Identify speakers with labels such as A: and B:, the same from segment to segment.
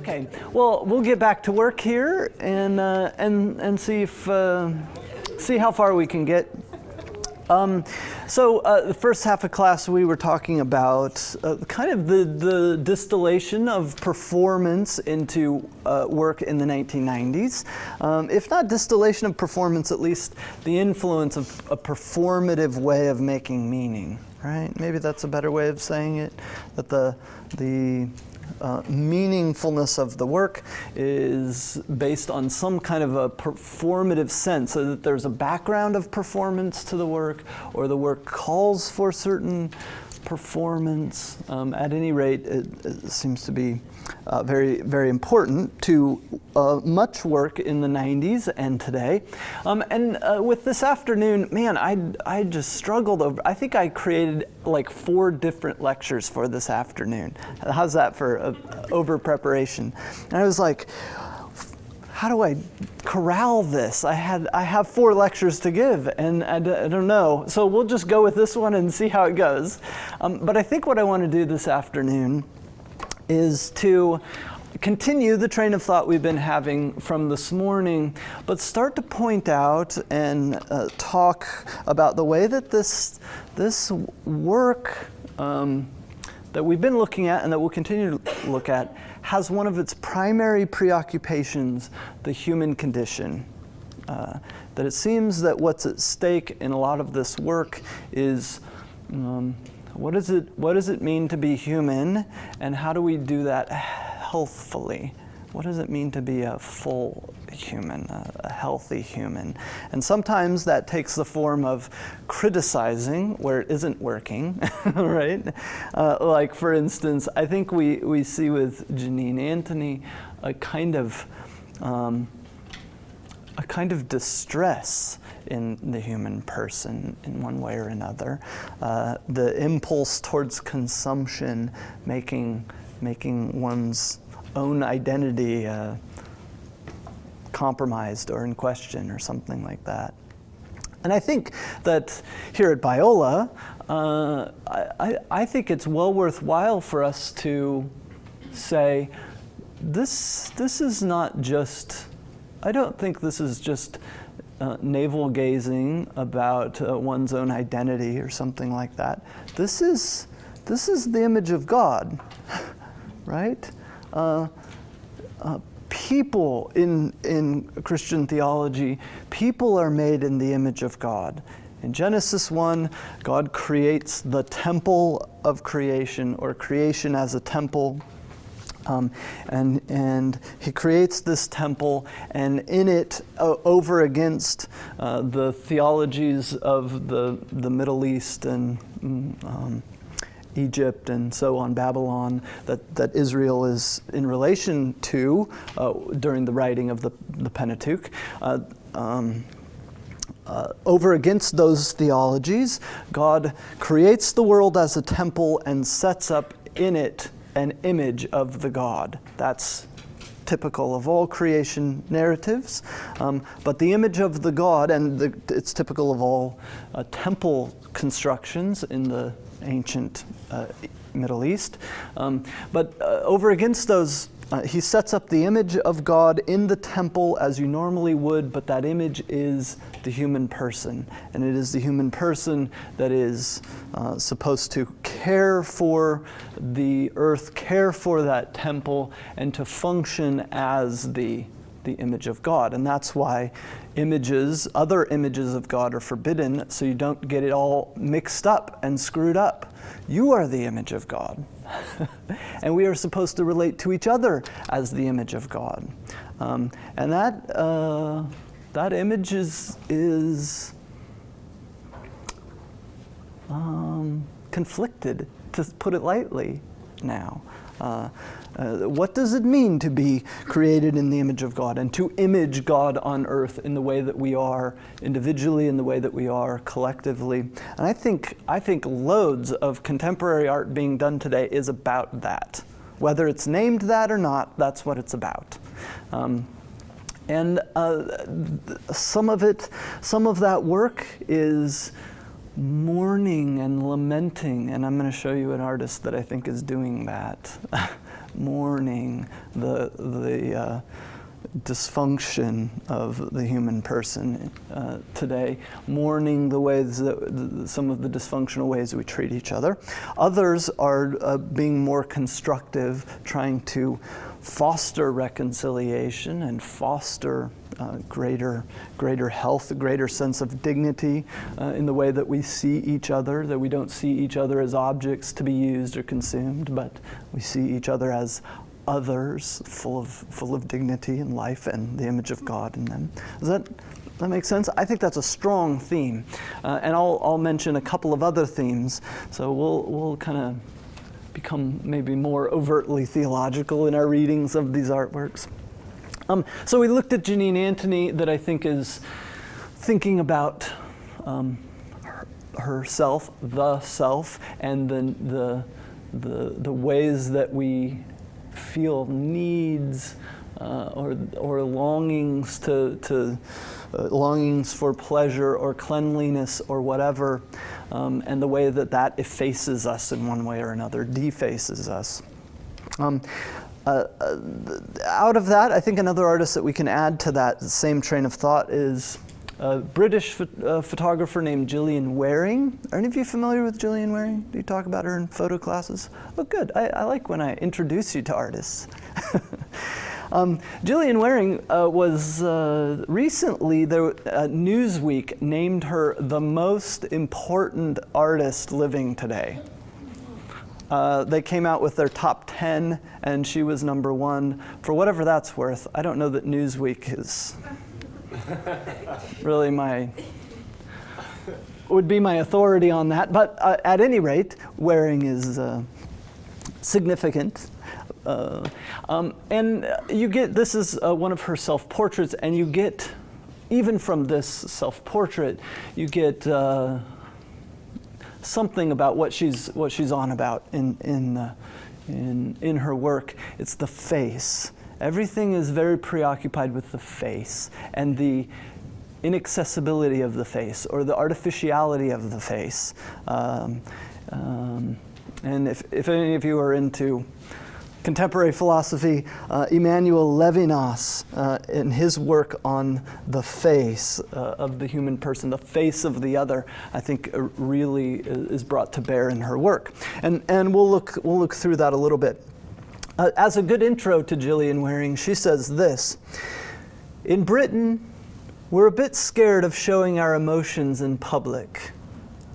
A: Okay, well, we'll get back to work here and see if see how far we can get. The first half of class we were talking about kind of the distillation of performance into work in the 1990s. If not distillation of performance, at least the influence of a performative way of making meaning, right? Maybe that's a better way of saying it, that the meaningfulness of the work is based on some kind of a performative sense, so that there's a background of performance to the work, or the work calls for certain performance. At any rate, it seems to be very, very important to much work in the 90s and today. With this afternoon, man, I just struggled over, I think I created like 4 different lectures for this afternoon. How's that for over preparation? And I was like, how do I corral this? I have 4 lectures to give, and I don't know. So we'll just go with this one and see how it goes. But I think what I want to do this afternoon is to continue the train of thought we've been having from this morning, but start to point out and talk about the way that this work that we've been looking at and that we'll continue to look at has one of its primary preoccupations, the human condition. That it seems that what's at stake in a lot of this work is what does it mean to be human, and how do we do that healthfully? What does it mean to be a full human, a healthy human? And sometimes that takes the form of criticizing where it isn't working, right? Like, for instance, I think we see with Janine Anthony a kind of distress in the human person in one way or another. The impulse towards consumption, making one's own identity compromised or in question or something like that. And I think that here at Biola, I think it's well worthwhile for us to say, this is not just, I don't think this is just navel gazing about one's own identity or something like that. This is the image of God, right? People in Christian theology, people are made in the image of God. In Genesis 1, God creates the temple of creation, or creation as a temple. And he creates this temple, and in it, over against the theologies of the Middle East and Egypt and so on, Babylon, that Israel is in relation to during the writing of the Pentateuch. Over against those theologies, God creates the world as a temple and sets up in it an image of the God. That's typical of all creation narratives. But the image of the God, and it's typical of all temple constructions in the ancient Middle East. But over against those, he sets up the image of God in the temple as you normally would, but that image is the human person. And it is the human person that is supposed to care for the earth, care for that temple, and to function as the image of God. And that's why other images of God are forbidden, so you don't get it all mixed up and screwed up. You are the image of God. And we are supposed to relate to each other as the image of God. And that image is conflicted, to put it lightly now. What does it mean to be created in the image of God and to image God on earth in the way that we are individually, in the way that we are collectively? And I think loads of contemporary art being done today is about that. Whether it's named that or not, that's what it's about. And some of that work is mourning and lamenting, and I'm going to show you an artist that I think is doing that mourning the dysfunction of the human person today, mourning the ways that some of the dysfunctional ways we treat each other. Others are being more constructive, trying to foster reconciliation and foster greater health, a greater sense of dignity in the way that we see each other, that we don't see each other as objects to be used or consumed, but we see each other as others, full of dignity and life and the image of God in them. Does that make sense? I think that's a strong theme, and I'll mention a couple of other themes. So we'll kind of become maybe more overtly theological in our readings of these artworks. So we looked at Janine Antony, that I think is thinking about herself, the self, and then the ways that we feel needs or longings longings for pleasure or cleanliness or whatever, and the way that effaces us in one way or another, defaces us. Out of that, I think another artist that we can add to that same train of thought is a British photographer named Jillian Wearing. Are any of you familiar with Jillian Wearing? Do you talk about her in photo classes? Oh, good. I like when I introduce you to artists. Jillian Wearing was recently, Newsweek named her the most important artist living today. They came out with their top 10, and she was number 1. For whatever that's worth, I don't know that Newsweek is really would be my authority on that. But at any rate, Wearing is significant. And you get, this is one of her self-portraits, and you get, even from this self-portrait, you get something about what she's on about in her work. It's the face. Everything is very preoccupied with the face and the inaccessibility of the face, or the artificiality of the face. And if any of you are into contemporary philosophy, Emmanuel Levinas, in his work on the face of the human person, the face of the other, I think really is brought to bear in her work. And we'll look through that a little bit. As a good intro to Jillian Wearing, she says this: in Britain, we're a bit scared of showing our emotions in public.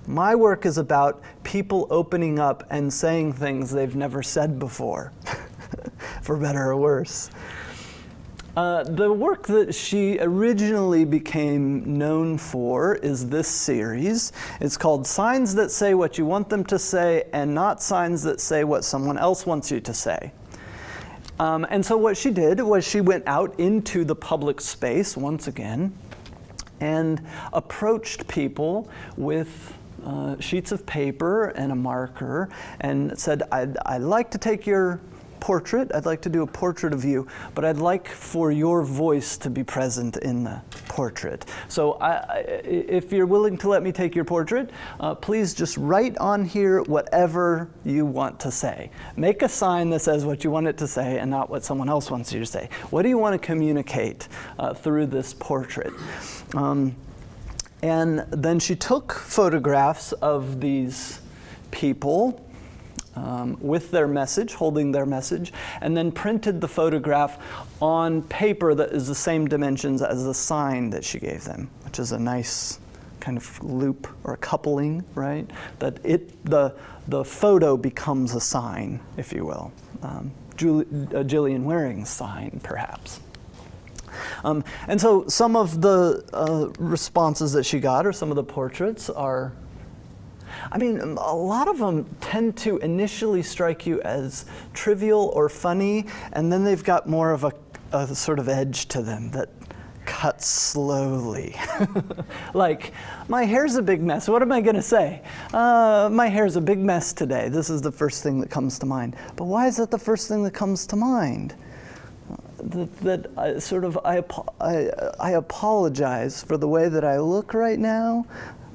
A: My work is about people opening up and saying things they've never said before, for better or worse. The work that she originally became known for is this series. It's called Signs That Say What You Want Them to Say and Not Signs That Say What Someone Else Wants You to Say. And so what she did was she went out into the public space once again and approached people with sheets of paper and a marker and said, I'd like to take your portrait. I'd like to do a portrait of you, but I'd like for your voice to be present in the portrait. So if you're willing to let me take your portrait, please just write on here whatever you want to say. Make a sign that says what you want it to say and not what someone else wants you to say. What do you want to communicate through this portrait? And then she took photographs of these people with their message, holding their message, and then printed the photograph on paper that is the same dimensions as the sign that she gave them, which is a nice kind of loop or a coupling, right? That the photo becomes a sign, if you will. Jillian Wearing's sign, perhaps. And so some of the responses that she got, or some of the portraits, are, I mean, a lot of them tend to initially strike you as trivial or funny, and then they've got more of a sort of edge to them that cuts slowly. Like, my hair's a big mess. What am I going to say? My hair's a big mess today. This is the first thing that comes to mind. But why is that the first thing that comes to mind? I apologize for the way that I look right now.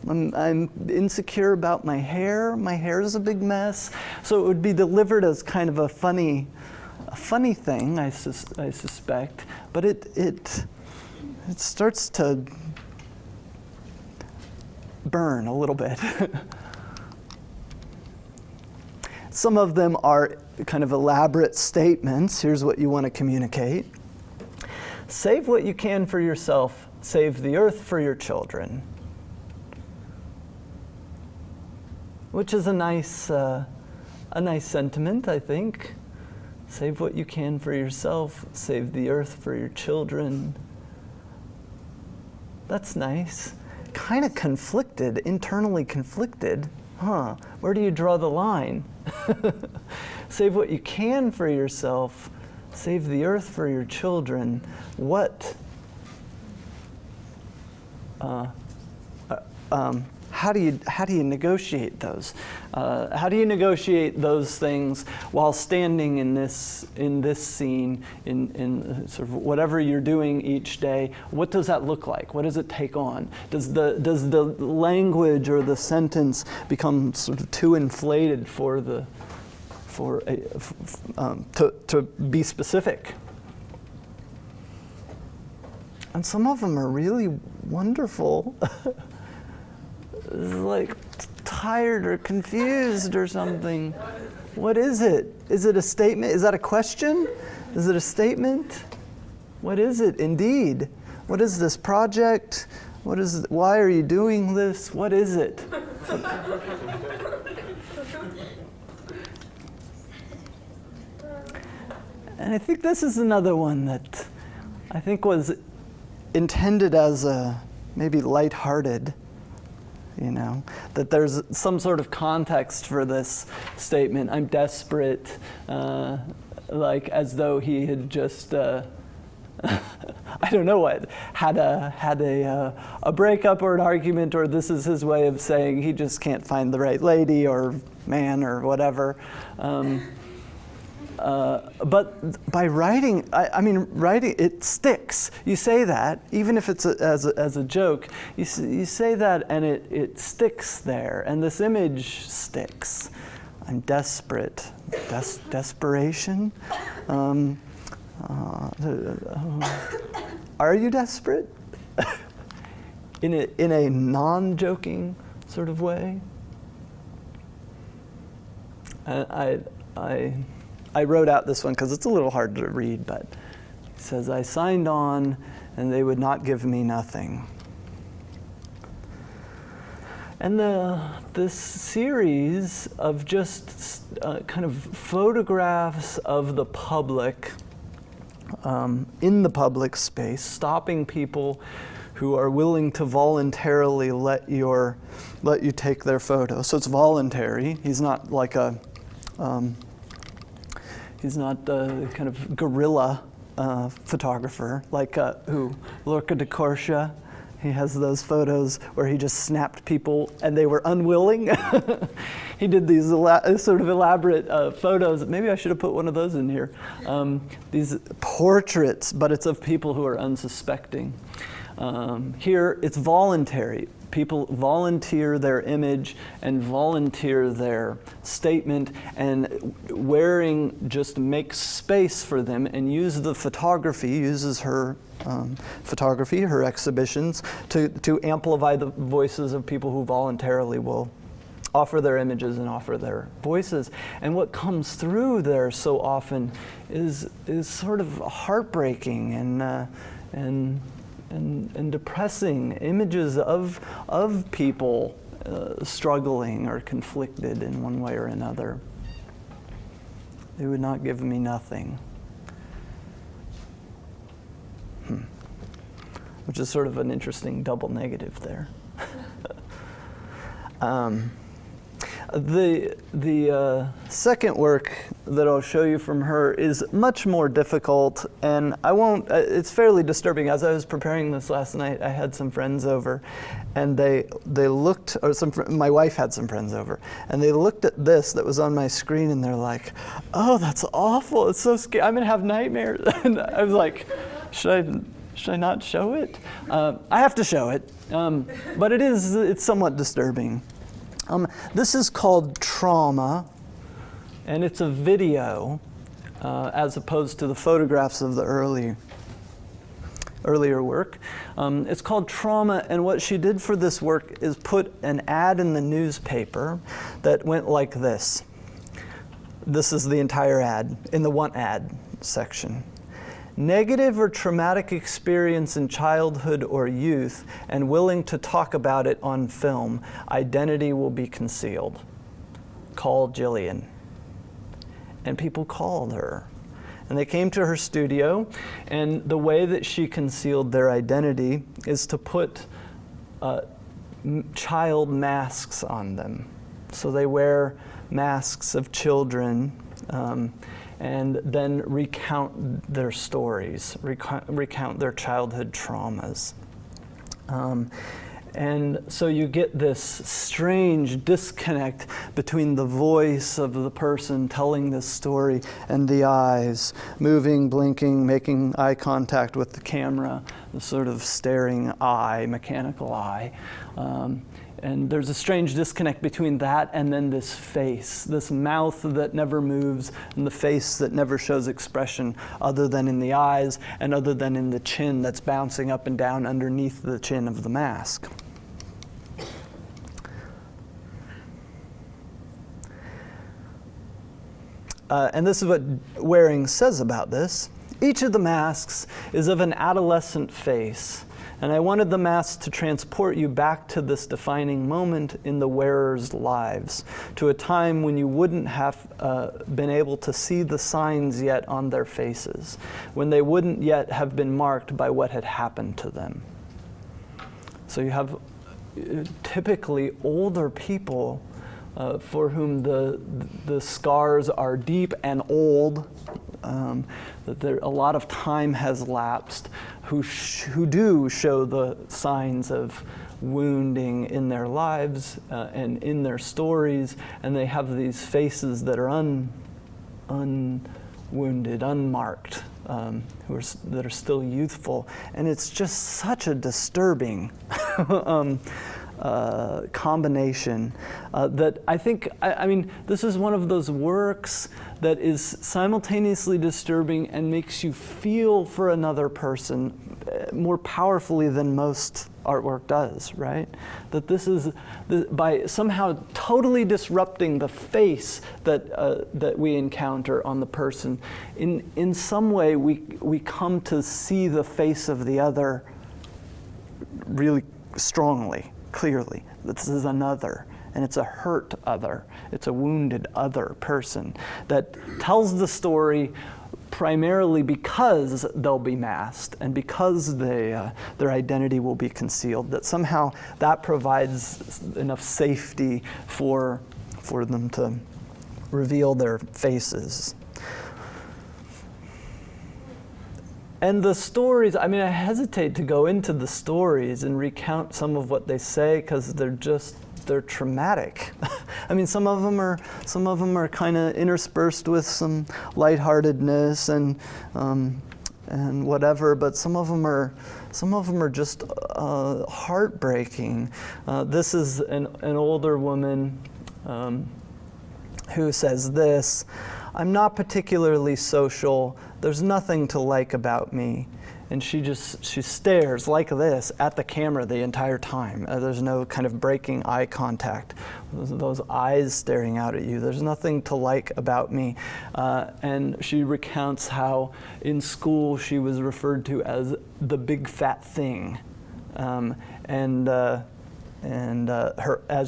A: I'm insecure about my hair. My hair is a big mess. So it would be delivered as kind of a funny a funny thing, I suspect, but it starts to burn a little bit. Some of them are kind of elaborate statements. Here's what you want to communicate. Save what you can for yourself. Save the earth for your children. Which is a nice sentiment, I think. Save what you can for yourself. Save the earth for your children. That's nice. Kind of conflicted, internally conflicted. Huh, where do you draw the line? Save what you can for yourself. Save the earth for your children. What? How do you negotiate those? How do you negotiate those things while standing in this scene, in sort of whatever you're doing each day? What does that look like? What does it take on? Does the language or the sentence become sort of too inflated to be specific? And some of them are really wonderful. Like tired or confused or something. What is it? Is it a statement? Is that a question? Is it a statement? What is it indeed? What is this project? Why are you doing this? What is it? And I think this is another one that I think was intended as a maybe lighthearted. You know, that there's some sort of context for this statement. I'm desperate, like as though he had just, I don't know what, had a breakup or an argument, or this is his way of saying he just can't find the right lady or man or whatever. But by writing, writing, it sticks. You say that, even if it's as a joke, you say that and it sticks there, and this image sticks. I'm desperate. Desperation? Are you desperate? in a non-joking sort of way? I wrote out this one because it's a little hard to read, but he says, I signed on and they would not give me nothing. And this series of just kind of photographs of the public, in the public space, stopping people who are willing to voluntarily let you take their photo. So it's voluntary. He's not like a he's not a kind of guerrilla photographer like Lorca de Corsia. He has those photos where he just snapped people and they were unwilling. He did these sort of elaborate photos. Maybe I should have put one of those in here. These portraits, but it's of people who are unsuspecting. Here, it's voluntary. People volunteer their image and volunteer their statement, and Wearing just makes space for them and uses her photography, her exhibitions, to amplify the voices of people who voluntarily will offer their images and offer their voices. And what comes through there so often is sort of heartbreaking and depressing images of people struggling or conflicted in one way or another. They would not give me nothing. Which is sort of an interesting double negative there. The second work that I'll show you from her is much more difficult, and I won't, it's fairly disturbing. As I was preparing this last night, I had some friends over, and they looked, or my wife had some friends over, and they looked at this that was on my screen, and they're like, oh, that's awful, it's so scary, I'm gonna have nightmares. And I was like, should I not show it? I have to show it, but it's somewhat disturbing. This is called Trauma, and it's a video. as opposed to the photographs of the earlier work. It's called Trauma, and what she did for this work is put an ad in the newspaper that went like this. This is the entire ad, in the want ad section. Negative or traumatic experience in childhood or youth and willing to talk about it on film, identity will be concealed. Call Jillian. And people called her. And they came to her studio, and the way that she concealed their identity is to put child masks on them. So they wear masks of children, and then recount their stories, recount their childhood traumas. And so you get this strange disconnect between the voice of the person telling this story and the eyes, moving, blinking, making eye contact with the camera, the sort of staring eye, mechanical eye. And there's a strange disconnect between that and then this face, this mouth that never moves, and the face that never shows expression other than in the eyes and other than in the chin that's bouncing up and down underneath the chin of the mask. And this is what Wearing says about this. Each of the masks is of an adolescent face, and I wanted the masks to transport you back to this defining moment in the wearers' lives, to a time when you wouldn't have been able to see the signs yet on their faces, when they wouldn't yet have been marked by what had happened to them. So you have typically older people for whom the scars are deep and old, that a lot of time has lapsed, who do show the signs of wounding in their lives and in their stories, and they have these faces that are unwounded, unmarked, that are still youthful, and it's just such a disturbing combination that I think, I mean, this is one of those works that is simultaneously disturbing and makes you feel for another person more powerfully than most artwork does, right? That this is, by somehow totally disrupting the face that we encounter on the person, in some way we come to see the face of the other really strongly, clearly. This is another, and it's a hurt other. It's a wounded other person that tells the story primarily because they'll be masked and because their identity will be concealed, that somehow that provides enough safety for them to reveal their faces. And the stories, I mean, I hesitate to go into the stories and recount some of what they say because they're traumatic. I mean, some of them are kind of interspersed with some lightheartedness and whatever, but some of them are just heartbreaking. This is an older woman who says this: "I'm not particularly social. There's nothing to like about me." And she stares like this at the camera the entire time. There's no kind of breaking eye contact. Those eyes staring out at you. There's nothing to like about me. And she recounts how in school she was referred to as the big fat thing. As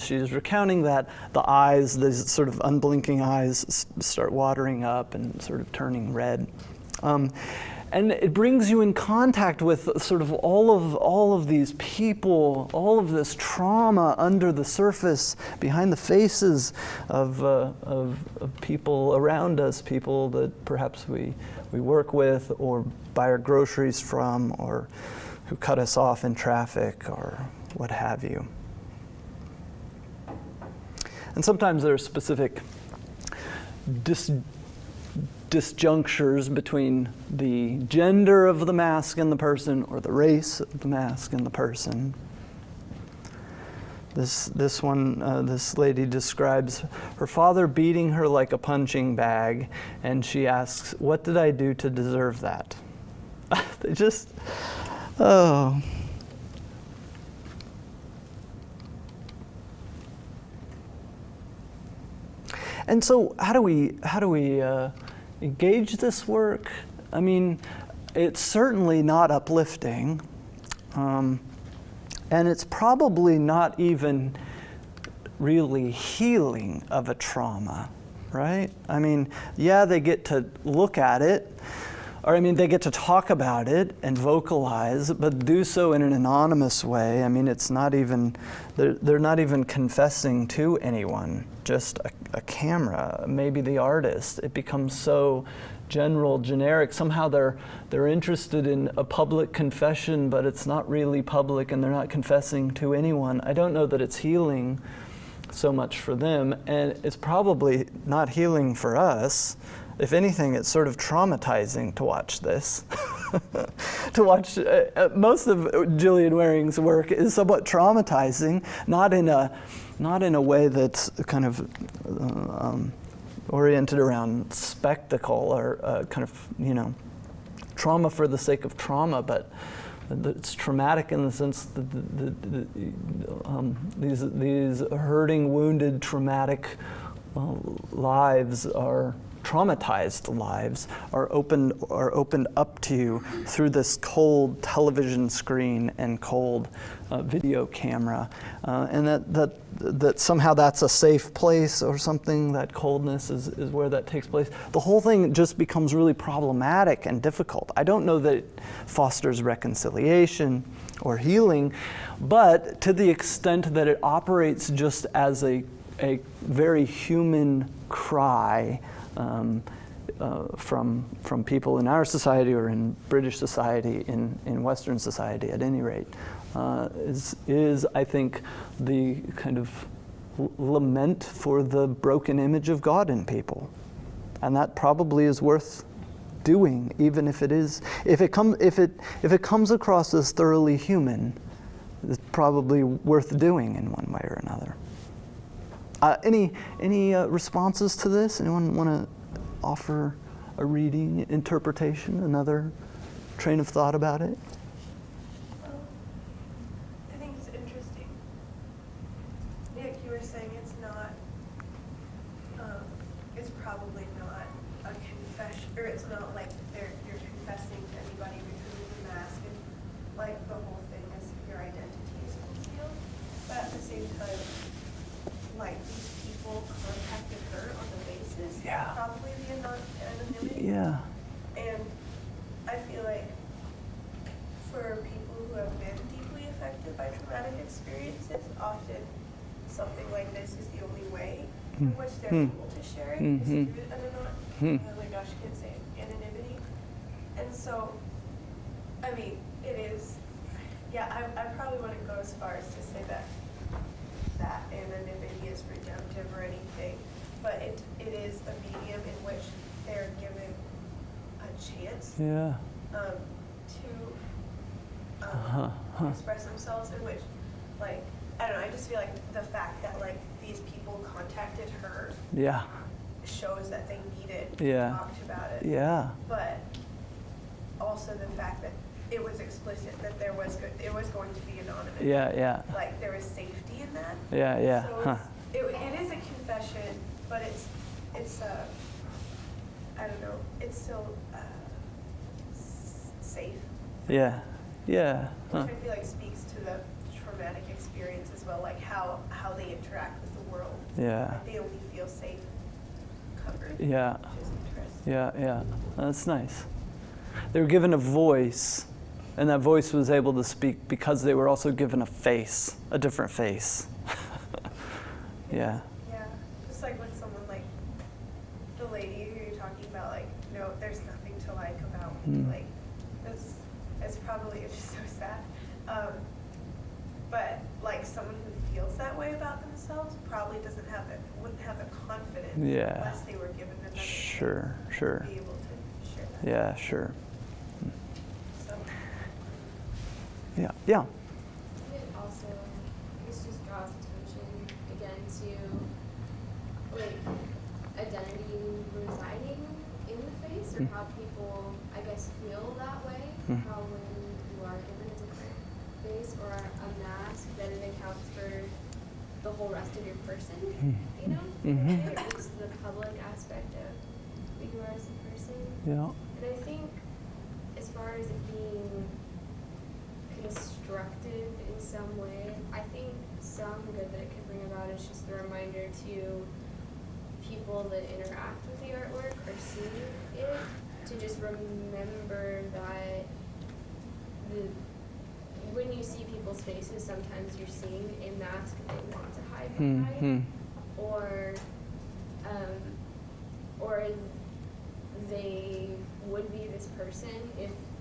A: she's recounting that, the eyes, these sort of unblinking eyes, start watering up and sort of turning red. And it brings you in contact with sort of all of these people, all of this trauma under the surface, behind the faces of people around us, people that perhaps we work with or buy our groceries from, or who cut us off in traffic or what have you. And sometimes there are specific disjunctures between the gender of the mask and the person, or the race of the mask and the person. This one, this lady describes her father beating her like a punching bag, and she asks, "What did I do to deserve that?" They just, oh. And so, how do we engage this work? I mean, it's certainly not uplifting. And it's probably not even really healing of a trauma, right? I mean, yeah, they get to look at it, or I mean, they get to talk about it and vocalize, but do so in an anonymous way. I mean, it's not even, they're not even confessing to anyone, just a camera, maybe the artist. It becomes so general, generic. Somehow they're interested in a public confession, but it's not really public, and they're not confessing to anyone. I don't know that it's healing so much for them, and it's probably not healing for us. If anything, it's sort of traumatizing to watch this. To watch most of Jillian Wearing's work is somewhat traumatizing, not in a way that's kind of oriented around spectacle or kind of, trauma for the sake of trauma, but it's traumatic in the sense that these hurting, wounded, traumatic lives are traumatized lives are opened up to you through this cold television screen and cold video camera, and that somehow that's a safe place or something. That coldness is where that takes place. The whole thing just becomes really problematic and difficult. I don't know that it fosters reconciliation or healing, but to the extent that it operates just as a very human cry from people in our society or in British society, in Western society at any rate, is I think the kind of lament for the broken image of God in people, and that probably is worth doing, even if it comes across as thoroughly human. It's probably worth doing in one way or another. Any responses to this? Anyone want to offer a reading, interpretation, another train of thought about it?
B: I think it's interesting. Like you were saying, it's probably not a confession, or it's not like you're confessing to anybody removing the mask, and like the whole thing is your identity is concealed. But at the same time, like these people contacted her on the basis of probably the anonymity.
A: Yeah.
B: And I feel like for people who have been deeply affected by traumatic experiences, often something like this is the only way in which they're able to share it, is through oh my gosh, I can't say it, anonymity. And so, I mean, it is, I probably wouldn't go as far as to say that anonymity is redemptive or anything, but it is a medium in which they're given a chance to express themselves, in which, like, I don't know, I just feel like the fact that, like, these people contacted her shows that they needed to talk about it. Yeah. But also the fact that it was explicit that it was going to be anonymous.
A: Yeah.
B: Like, there is safety in that.
A: Yeah.
B: So it is a confession, but it's I don't know, it's still safe. Yeah. Which I feel like speaks to the traumatic experience as well, like how they interact with the world. Like they only feel safe, covered. Which is interesting.
A: Yeah. That's nice. They were given a voice, and that voice was able to speak because they were also given a face, a different face. Yeah.
B: Just like with someone like the lady who you're talking about, like, no, there's nothing to like about me. Like, it's probably, it's just so sad. But like someone who feels that way about themselves probably wouldn't have the confidence unless they were given another
A: Sure.
B: to be able to share that.
A: Yeah, sure.
B: So.
A: Yeah.
C: It also, this just draws attention of how people, I guess, feel that way. How when you are given a different face or a mask, then it accounts for the whole rest of your person, you know? Or at least the public aspect of who you are as a person.
A: Yeah.
C: And I think as far as it being constructive in some way, I think some good that it could bring about is just the reminder to people that interact with the artwork or see it to just remember that when you see people's faces, sometimes you're seeing a mask they want to hide behind, or they would be this person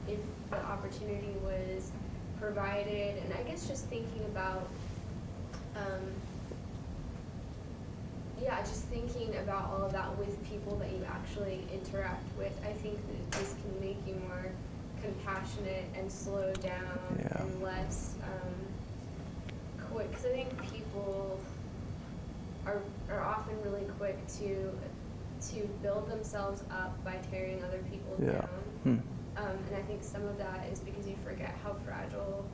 C: if the opportunity was provided. And I guess just thinking about just thinking about all of that with people that you actually interact with, I think that this can make you more compassionate and slow down and less quick. Because I think people are often really quick to build themselves up by tearing other people down. And I think some of that is because you forget how fragile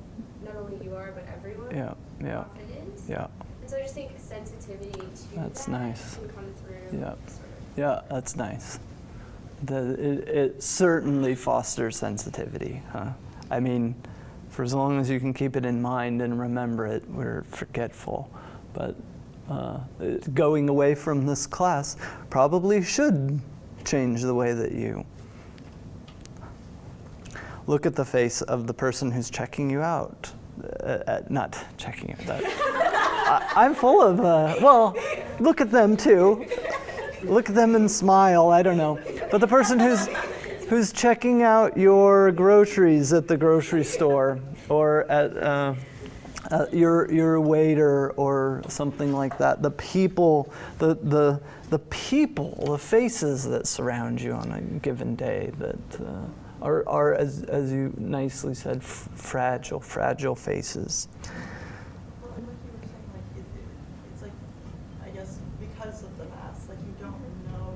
C: not only you are, but everyone often is. And so I just think sensitivity to
A: That's
C: that
A: nice.
C: can come through.
A: Yeah.
C: Sort of.
A: Yeah, that's nice. It certainly fosters sensitivity, huh? I mean, for as long as you can keep it in mind and remember it, we're forgetful. But going away from this class probably should change the way that you look at the face of the person who's checking you out. Not checking you out. I'm full of, well, look at them too. Look at them and smile, I don't know. But the person who's checking out your groceries at the grocery store, or at your waiter or something like that. The people, the faces that surround you on a given day that are as you nicely said, fragile faces.
D: Well, and like you were saying, like it's like, I guess because of the mask, like you don't know,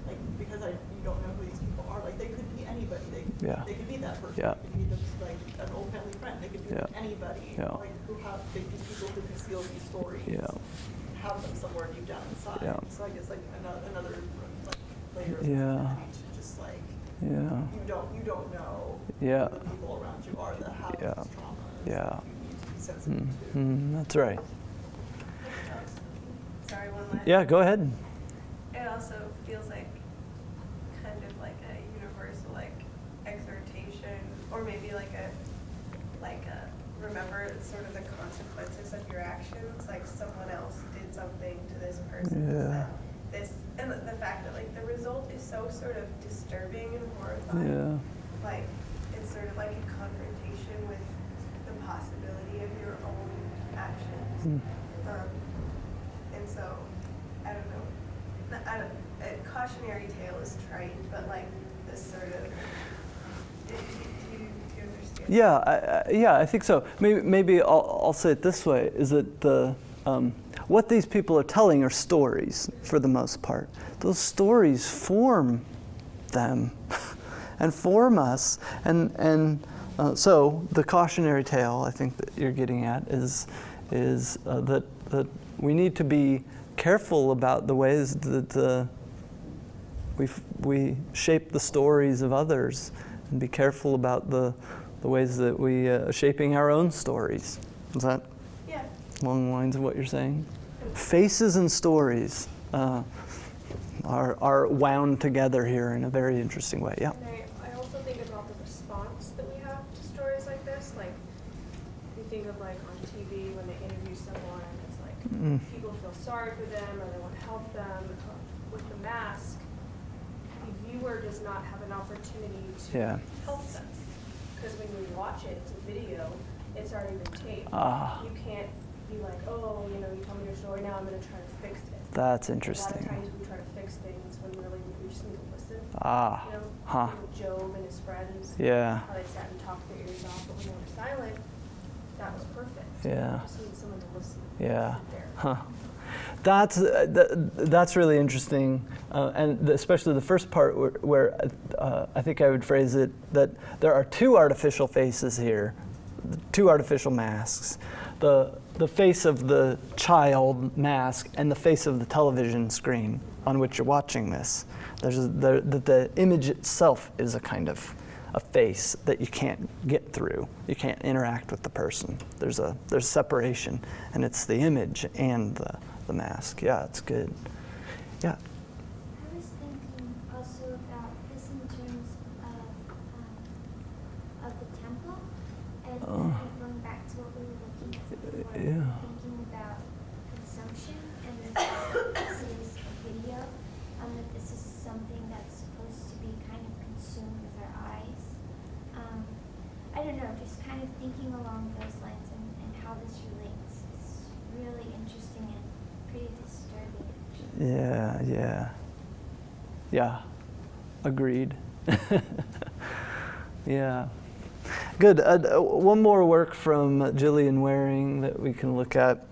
D: like because you don't know who these people are. Like they could be anybody. They could be that person.
A: Yeah.
D: They could be just like an old family friend. They could be anybody.
A: Yeah.
D: Like they be people who conceal these stories.
A: Yeah.
D: Have them somewhere deep down inside.
A: Yeah.
D: So I guess like another like layer of
A: Yeah.
D: sensitivity to just like you don't know
A: Yeah.
D: who the people around you are that have
A: Yeah.
D: these traumas.
A: Yeah.
D: That you need to be sensitive to.
A: That's right.
B: Sorry, one last.
A: Yeah, go ahead.
B: It also feels like kind of like a universal like exhortation, or maybe like a remember sort of the consequences of your actions. Like someone else did something to this person.
A: Yeah.
B: This and the fact that like the result is so sort of disturbing and horrifying.
A: Yeah.
B: Like it's sort of like a confrontation with the possibility of your own actions. And so, I don't know. A cautionary tale is trite, but like this sort of. Do you understand?
A: Yeah, I think so. Maybe I'll say it this way: is that what these people are telling are stories for the most part. Those stories form them and form us, and so the cautionary tale I think that you're getting at is that we need to be careful about the ways that we shape the stories of others, and be careful about the ways that we are shaping our own stories. Is that along the lines of what you're saying? Faces and stories are wound together here in a very interesting way. Yeah.
C: And I also think about the response that we have to stories like this. Like, you think of like on TV when they interview someone, it's like people feel sorry for them or they want to help them. With the mask, the viewer does not have an opportunity to help them. Because when you watch it, it's a video, it's already been taped. You can't be like, oh, you told me your story, now I'm going to try to fix it.
A: That's
C: A
A: interesting.
C: lot of times we try to fix things when really we just need to listen.
A: Huh.
C: With Job and his friends.
A: Yeah.
C: How they sat and talked their ears off, but when they were silent, that was perfect.
A: Yeah.
C: You just need someone to listen.
A: Yeah.
C: Sit there.
A: Huh. That's really interesting, and especially the first part where I think I would phrase it that there are two artificial faces here, two artificial masks. The face of the child mask and the face of the television screen on which you're watching this. The image itself is a kind of a face that you can't get through. You can't interact with the person. There's separation, and it's the image and the mask. Yeah, it's good. Yeah.
E: I was thinking also about this in terms of the temple, and going back to what we were looking at before, thinking about consumption and the fact that this is a video, that this is something that's supposed to be kind of consumed with our eyes. I don't know, just kind of thinking along those lines and how this relates. It's really interesting and pretty disturbing, actually.
A: Yeah. Agreed. Yeah. Good. One more work from Jillian Wearing that we can look at.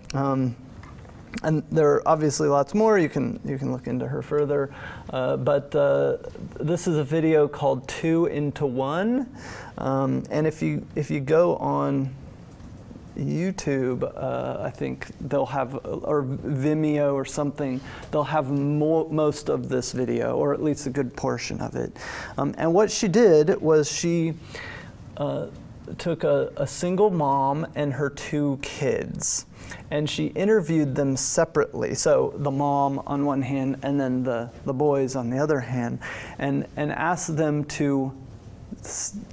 A: And there are obviously lots more. You can look into her further. But this is a video called 2 into 1. And if you go on YouTube, I think they'll have, or Vimeo or something, they'll have most of this video, or at least a good portion of it. And what she did was she took a single mom and her 2 kids, and she interviewed them separately. So the mom on one hand and then the boys on the other hand, and asked them to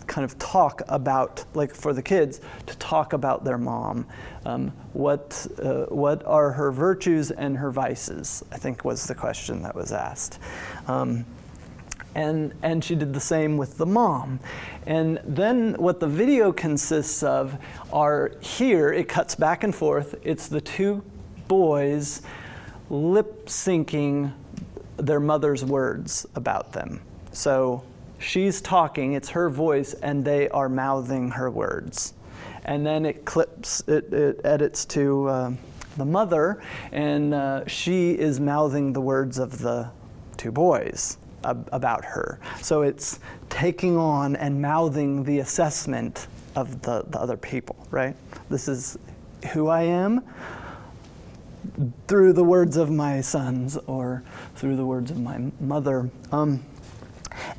A: kind of talk about, like for the kids, to talk about their mom. What are her virtues and her vices, I think was the question that was asked. And she did the same with the mom. And then what the video consists of are, here it cuts back and forth. It's the 2 boys lip syncing their mother's words about them. So she's talking, it's her voice, and they are mouthing her words. And then it clips, it edits to the mother, and she is mouthing the words of the 2 boys about her. So it's taking on and mouthing the assessment of the other people, right? This is who I am through the words of my sons or through the words of my mother.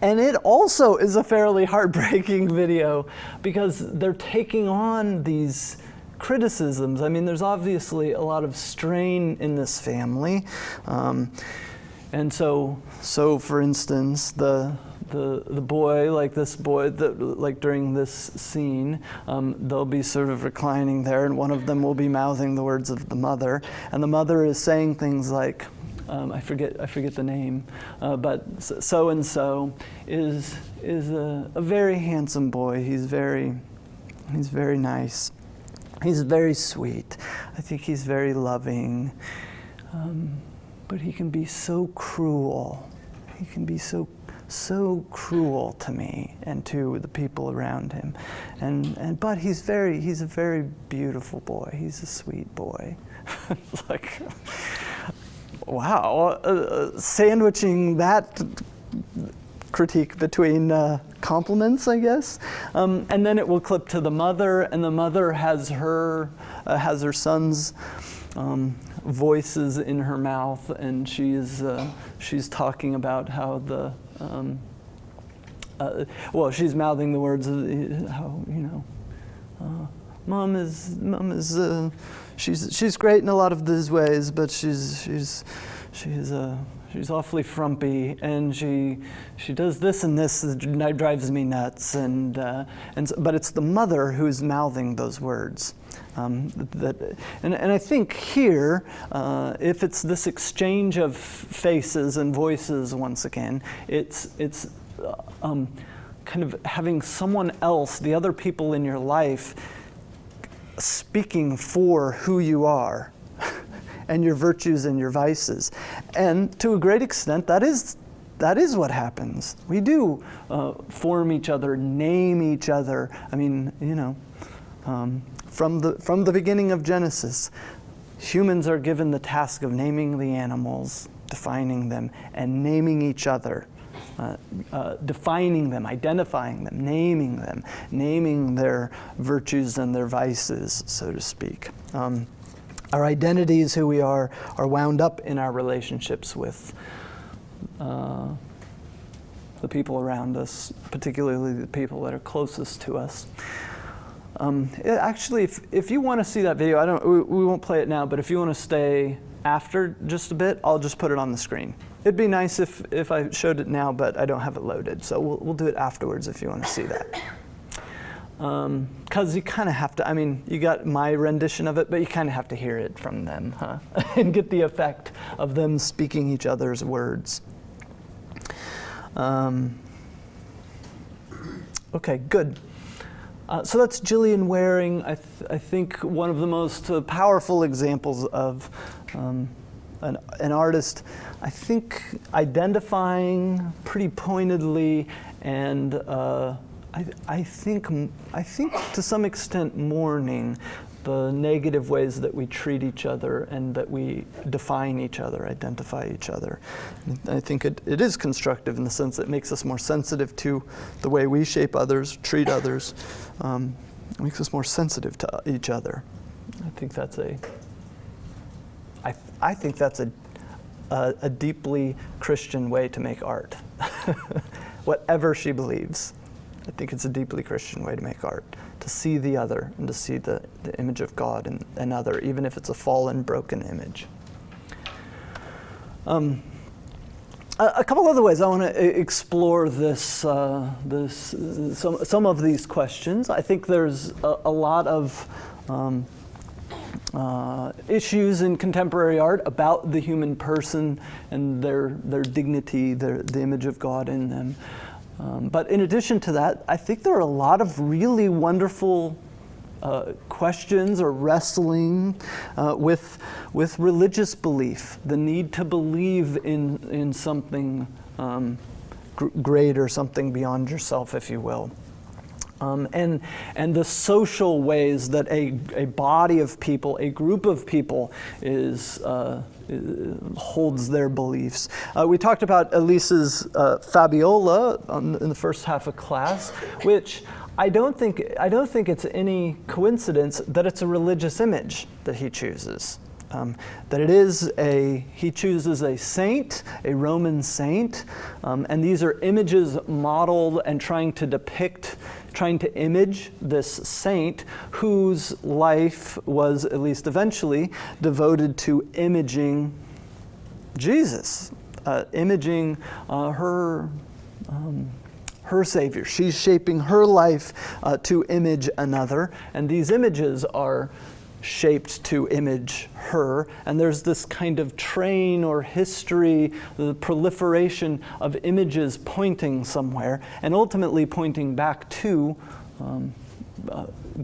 A: And it also is a fairly heartbreaking video because they're taking on these criticisms. I mean, there's obviously a lot of strain in this family. And so for instance, the boy, like this boy, like during this scene, they'll be sort of reclining there, and one of them will be mouthing the words of the mother, and the mother is saying things like, I forget the name, but so and so is a very handsome boy. He's very nice. He's very sweet. I think he's very loving. But he can be so cruel. He can be so cruel to me and to the people around him. But he's a very beautiful boy. He's a sweet boy. It's like, wow, sandwiching that critique between compliments, I guess. And then it will clip to the mother, and the mother has her son's voices in her mouth, and she's talking about how she's mouthing the words of how, mom is she's great in a lot of these ways, but she's awfully frumpy, and she does this and this that drives me nuts, but it's the mother who's mouthing those words. And I think here, if it's this exchange of faces and voices once again, it's kind of having someone else, the other people in your life, speaking for who you are and your virtues and your vices. And to a great extent, that is what happens. We do form each other, name each other. I mean, from the beginning of Genesis, Humans are given the task of naming the animals, defining them, and naming each other. Defining them, identifying them, naming their virtues and their vices, so to speak. Our identities, who we are wound up in our relationships with the people around us, particularly the people that are closest to us. Actually, if you want to see that video, we won't play it now, but if you want to stay after just a bit, I'll just put it on the screen. It'd be nice if I showed it now, but I don't have it loaded, so we'll do it afterwards if you want to see that. Because you kind of have to, I mean, you got my rendition of it, but you kind of have to hear it from them, huh? And get the effect of them speaking each other's words. Okay, good. So that's Jillian Wearing. I think one of the most powerful examples of an artist, I think, identifying pretty pointedly and I think to some extent mourning the negative ways that we treat each other and that we define each other, identify each other. I think it is constructive in the sense that it makes us more sensitive to the way we shape others, treat others. It makes us more sensitive to each other. I think that's a deeply Christian way to make art. Whatever she believes, I think it's a deeply Christian way to make art. To see the other and to see the image of God in another, even if it's a fallen, broken image. A couple other ways I want to explore some of these questions. I think there's a lot of issues in contemporary art about the human person and their dignity, the image of God in them. But in addition to that, I think there are a lot of really wonderful questions or wrestling with religious belief, the need to believe in something greater, something beyond yourself, if you will. And the social ways that a body of people, a group of people holds their beliefs. We talked about Elise's Fabiola in the first half of class, which I don't think it's any coincidence that it's a religious image that he chooses. That he chooses a saint, a Roman saint, and these are images modeled and trying to image this saint whose life was, at least eventually, devoted to imaging Jesus, imaging her Savior. She's shaping her life to image another, and these images are shaped to image her, and there's this kind of train or history, the proliferation of images pointing somewhere, and ultimately pointing back to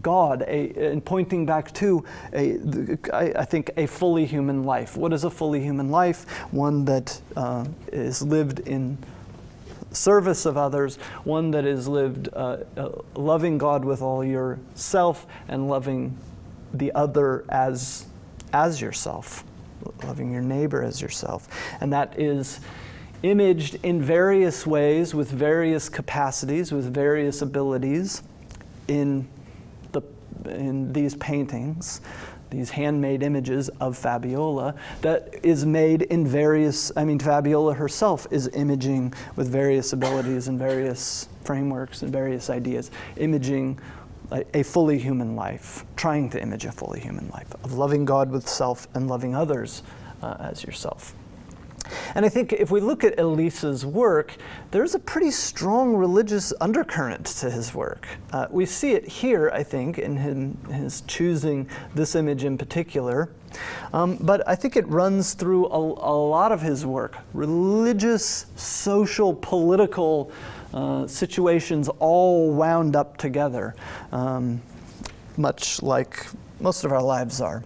A: God, and pointing back to, I think, a fully human life. What is a fully human life? One that is lived in service of others, one that is lived loving God with all yourself and loving the other as yourself, loving your neighbor as yourself. And that is imaged in various ways, with various capacities, with various abilities in these paintings, these handmade images of Fabiola that is made in Fabiola herself is imaging with various abilities and various frameworks and various ideas, imaging a fully human life, trying to image a fully human life, of loving God with self and loving others as yourself. And I think if we look at Elise's work, there's a pretty strong religious undercurrent to his work. We see it here, I think, in his choosing this image in particular. But I think it runs through a lot of his work. Religious, social, political situations all wound up together, much like most of our lives are.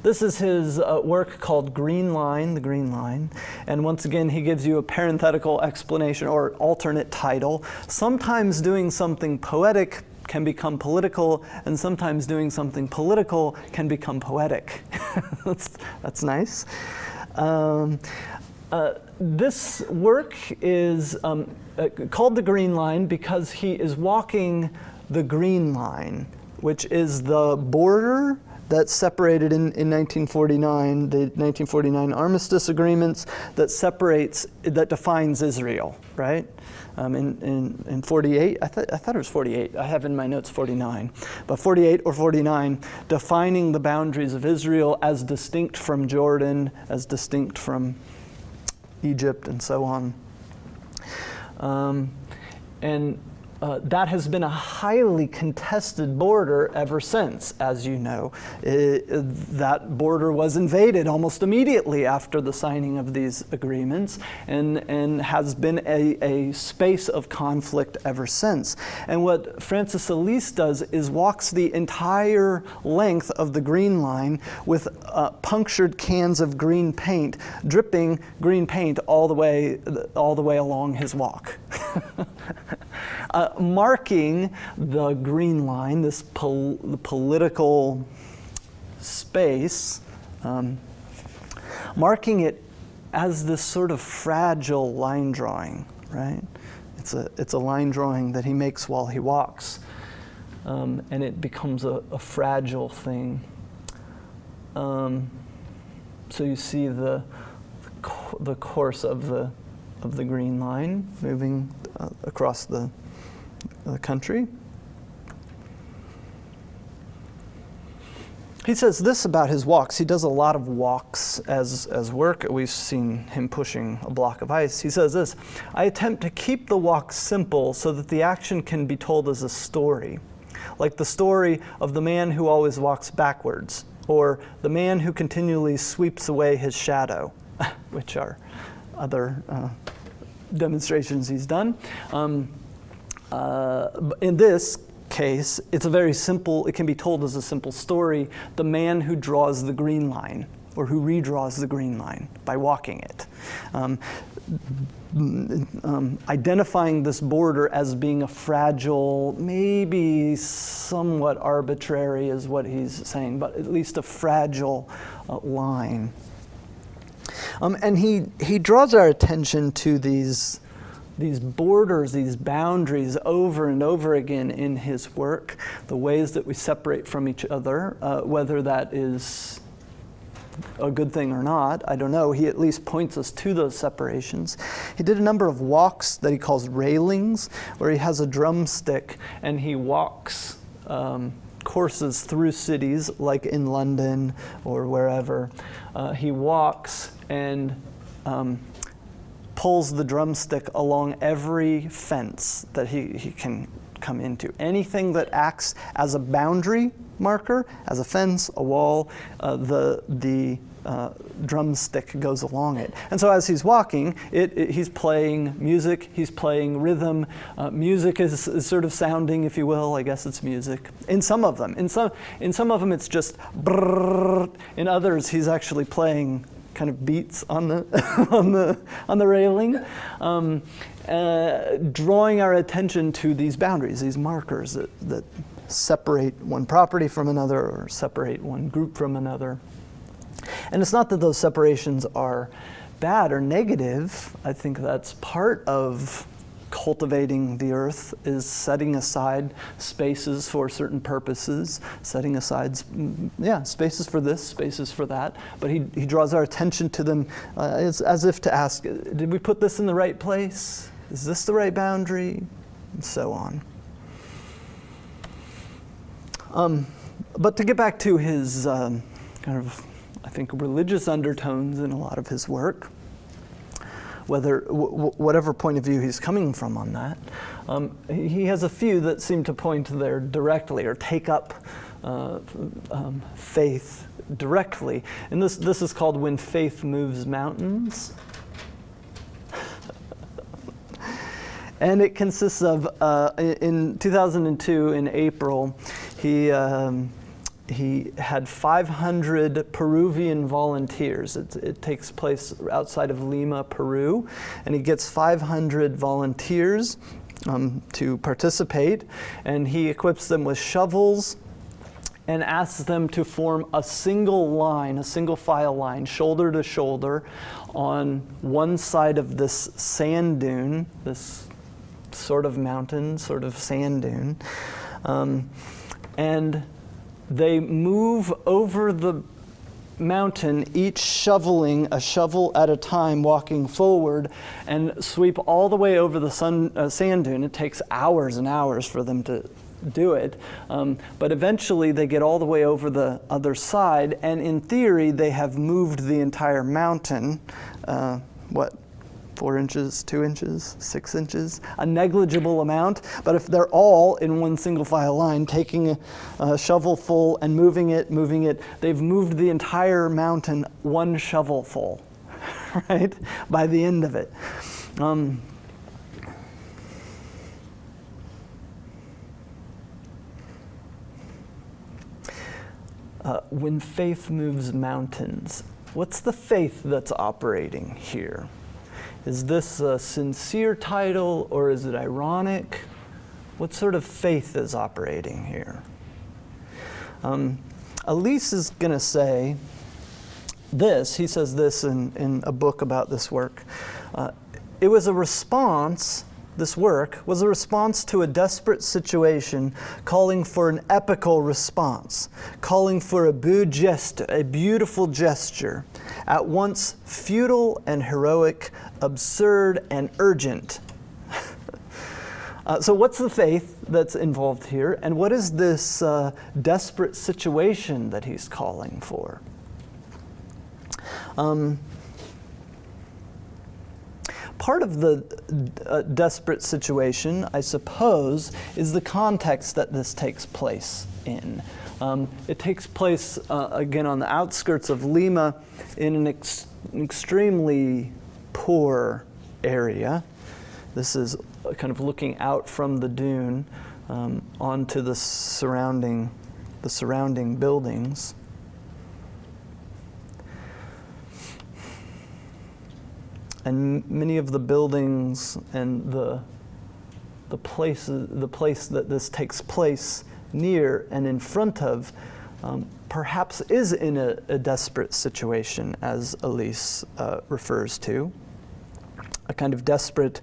A: This is his work called Green Line, The Green Line. And once again, he gives you a parenthetical explanation or alternate title, sometimes doing something poetic, can become political, and sometimes doing something political can become poetic. That's nice. This work is called The Green Line because he is walking the Green Line, which is the border that separated in 1949, the 1949 armistice agreements that defines Israel, right? In 48, I thought it was 48, I have in my notes 49, but 48 or 49, defining the boundaries of Israel as distinct from Jordan, as distinct from Egypt, and so on. That has been a highly contested border ever since, as you know. That border was invaded almost immediately after the signing of these agreements and has been a space of conflict ever since. And what Francis Elise does is walks the entire length of the Green Line with punctured cans of green paint, dripping green paint all the way along his walk. Marking the Green Line, this political space, marking it as this sort of fragile line drawing, right? It's a line drawing that he makes while he walks, and it becomes a fragile thing. So you see the course of the Green Line moving across the country. He says this about his walks. He does a lot of walks as work. We've seen him pushing a block of ice. He says this: I attempt to keep the walk simple so that the action can be told as a story, like the story of the man who always walks backwards, or the man who continually sweeps away his shadow, which are other demonstrations he's done. In this case, it's a very simple, it can be told as a simple story, the man who draws the green line, or who redraws the green line by walking it. Identifying this border as being a fragile, maybe somewhat arbitrary is what he's saying, but at least a fragile line. And he draws our attention to these borders, these boundaries over and over again in his work, the ways that we separate from each other, whether that is a good thing or not, I don't know. He at least points us to those separations. He did a number of walks that he calls railings, where he has a drumstick and he walks courses through cities, like in London or wherever. He walks and pulls the drumstick along every fence that he can come into. Anything that acts as a boundary marker, as a fence, a wall, the drumstick goes along it. And so as he's walking, he's playing music, he's playing rhythm. Music is sort of sounding, if you will. I guess it's music. In some of them. In some of them it's just brrrr. In others he's actually playing kind of beats on the on the railing, drawing our attention to these boundaries, these markers that separate one property from another or separate one group from another. And it's not that those separations are bad or negative. I think that's part of cultivating the earth, is setting aside spaces for certain purposes, setting aside spaces for this, spaces for that. But he draws our attention to them as if to ask, did we put this in the right place? Is this the right boundary? And so on. But to get back to his kind of, I think, religious undertones in a lot of his work, whatever point of view he's coming from on that, he has a few that seem to point there directly or take up faith directly. And this is called When Faith Moves Mountains. And it consists of, in 2002, in April, he had 500 Peruvian volunteers. It takes place outside of Lima, Peru, and he gets 500 volunteers to participate, and he equips them with shovels and asks them to form a single line, a single file line, shoulder to shoulder, on one side of this sand dune, this sort of mountain, sort of sand dune. And they move over the mountain, each shoveling a shovel at a time, walking forward, and sweep all the way over the sand dune. It takes hours and hours for them to do it, but eventually they get all the way over the other side, and in theory they have moved the entire mountain, 4 inches, 2 inches, 6 inches, a negligible amount. But if they're all in one single file line, taking a shovel full and moving it, they've moved the entire mountain one shovel full, right, by the end of it. When faith moves mountains, what's the faith that's operating here? Is this a sincere title, or is it ironic? What sort of faith is operating here? Elise is going to say this. He says this in a book about this work. It was a response, this work was a response to a desperate situation, calling for an epical response, calling for a beautiful gesture, at once futile and heroic, absurd and urgent. So what's the faith that's involved here, and what is this desperate situation that he's calling for? Part of the desperate situation, I suppose, is the context that this takes place in. It takes place, again, on the outskirts of Lima in an extremely poor area. This is kind of looking out from the dune onto the surrounding buildings. And many of the buildings and the place that this takes place near and in front of perhaps is in a desperate situation, as Elise refers to. A kind of desperate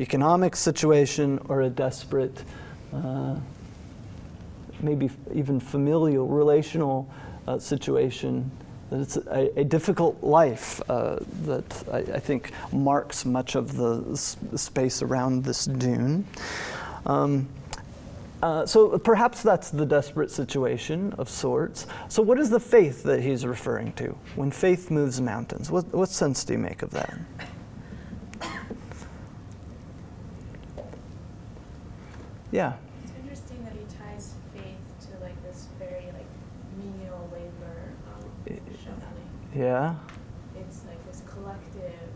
A: economic situation, or a desperate, maybe even familial, relational situation. That it's a difficult life that I think marks much of the space around this dune. So perhaps that's the desperate situation of sorts. So what is the faith that he's referring to? When faith moves mountains, what sense do you make of that? Yeah.
F: It's interesting that he ties faith to like this very like menial labor shoveling.
A: Yeah.
F: It's like this collective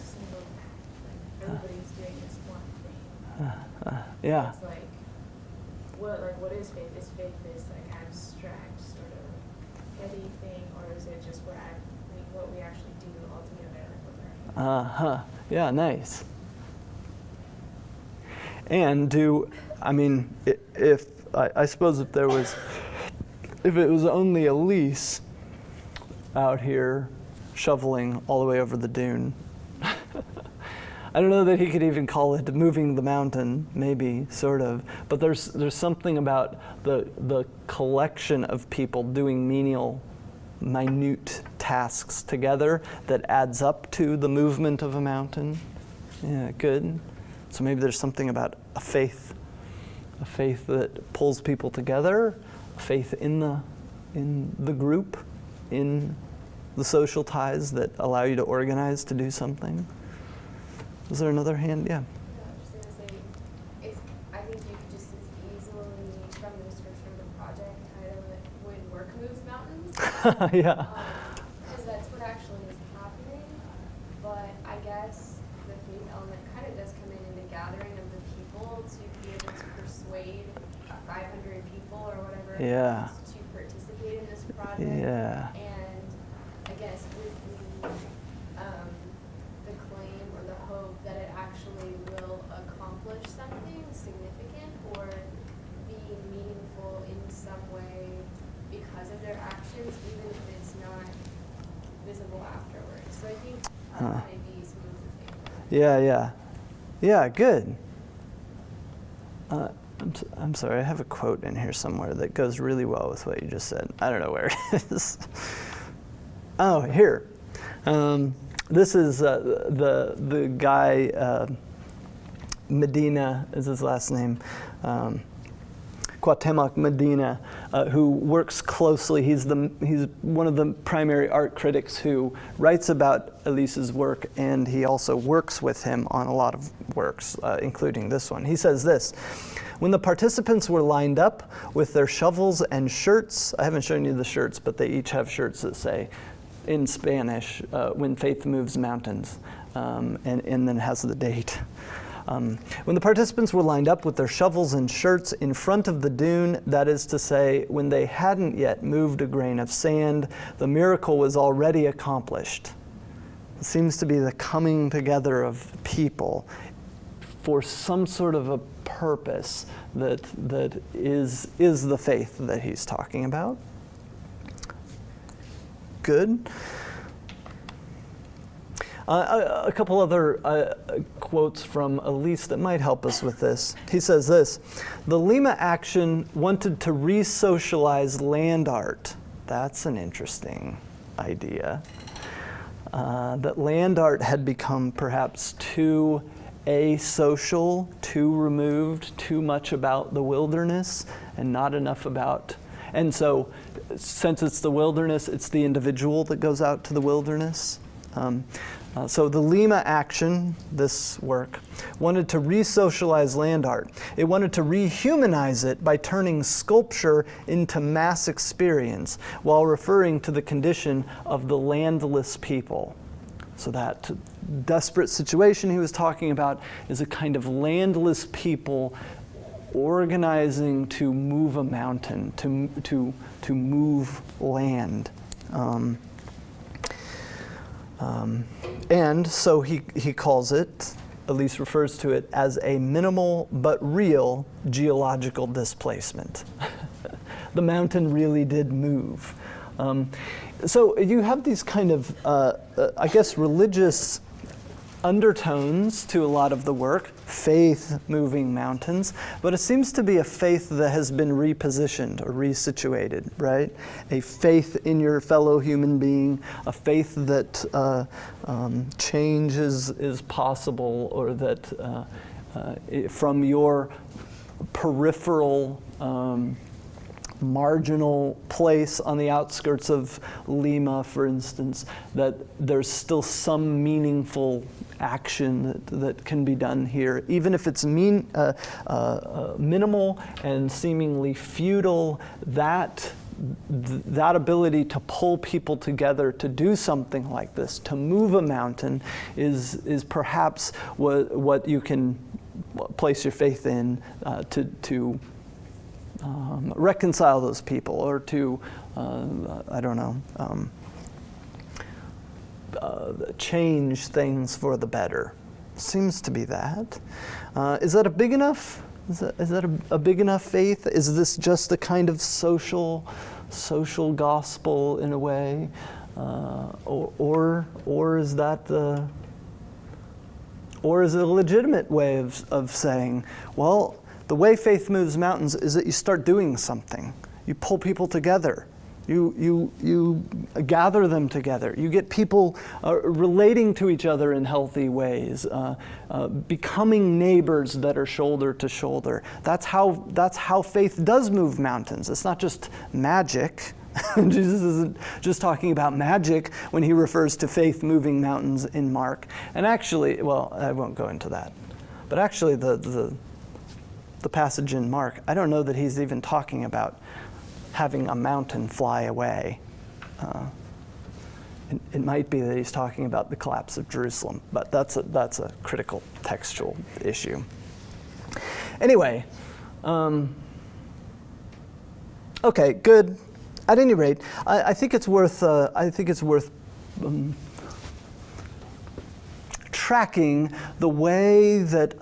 F: single act. Like everybody's doing this one thing.
A: Yeah.
F: It's like what is faith? Is faith this like abstract sort of heady thing, or is it just what we actually do all together with our
A: Yeah, nice. And I suppose if it was only Elise out here shoveling all the way over the dune, I don't know that he could even call it moving the mountain, maybe, sort of. But there's something about the collection of people doing menial, minute tasks together that adds up to the movement of a mountain. Yeah, good. So maybe there's something about a faith that pulls people together, a faith in the group, in the social ties that allow you to organize to do something. Is there another hand? Yeah.
C: I was just going to say, I think you could just as easily, from the description of the project, title it "When Work Moves Mountains."
A: Yeah.
C: Because that's what actually is happening. But I guess the faith element kind of does come in the gathering of the people to be able to persuade 500 people or whatever it
A: Yeah.
C: is to participate in this project.
A: Yeah.
C: And I guess with the claim or the hope that it actually will accomplish something significant or be meaningful in some way because of their actions, even if it's not visible afterwards. So I think maybe some of the things.
A: Yeah, good. I'm sorry, I have a quote in here somewhere that goes really well with what you just said. I don't know where it is. Oh, here. This is the guy, Medina is his last name, Cuauhtemoc Medina, who works closely. He's one of the primary art critics who writes about Elise's work, and he also works with him on a lot of works, including this one. He says this: when the participants were lined up with their shovels and shirts, I haven't shown you the shirts, but they each have shirts that say, in Spanish, when faith moves mountains, and then has the date. When the participants were lined up with their shovels and shirts in front of the dune, that is to say, when they hadn't yet moved a grain of sand, the miracle was already accomplished. It seems to be the coming together of people for some sort of a purpose that is the faith that he's talking about. Good. A couple other quotes from Elise that might help us with this. He says this: the Lima action wanted to re-socialize land art. That's an interesting idea. That land art had become perhaps too asocial, too removed, too much about the wilderness, and not enough about. And so, since it's the wilderness, it's the individual that goes out to the wilderness. So the Lima action, this work, wanted to re-socialize land art. It wanted to rehumanize it by turning sculpture into mass experience while referring to the condition of the landless people. So that desperate situation he was talking about is a kind of landless people organizing to move a mountain, to move land. And so he calls it, Elise refers to it as a minimal but real geological displacement. The mountain really did move. So you have these kind of, I guess, religious undertones to a lot of the work, faith moving mountains, but it seems to be a faith that has been repositioned or resituated, right? A faith in your fellow human being, a faith that change is possible, or that from your peripheral marginal place on the outskirts of Lima, for instance, that there's still some meaningful action that can be done here, even if it's minimal and seemingly futile. That ability to pull people together to do something like this, to move a mountain, is perhaps what you can place your faith in to reconcile those people, or to, change things for the better. Seems to be that. Is that a big enough? Is that a big enough faith? Is this just a kind of social gospel in a way, or is that or is it a legitimate way of saying, well, the way faith moves mountains is that you start doing something. You pull people together. You gather them together. You get people relating to each other in healthy ways, becoming neighbors that are shoulder to shoulder. That's how faith does move mountains. It's not just magic. Jesus isn't just talking about magic when he refers to faith moving mountains in Mark. And actually, well, I won't go into that. But actually, the passage in Mark, I don't know that he's even talking about having a mountain fly away. It might be that he's talking about the collapse of Jerusalem, but that's a critical textual issue. Anyway, okay, good. At any rate, I think it's worth tracking the way that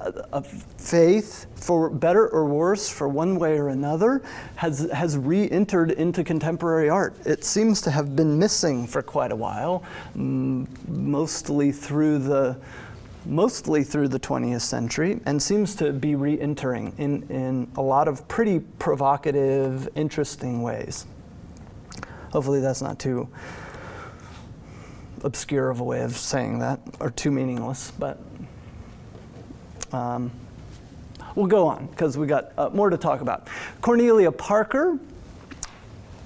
A: faith, for better or worse, for one way or another, has re-entered into contemporary art. It seems to have been missing for quite a while, mostly through the 20th century, and seems to be re-entering in a lot of pretty provocative, interesting ways. Hopefully that's not too obscure of a way of saying that, or too meaningless, but we'll go on, because we got more to talk about. Cornelia Parker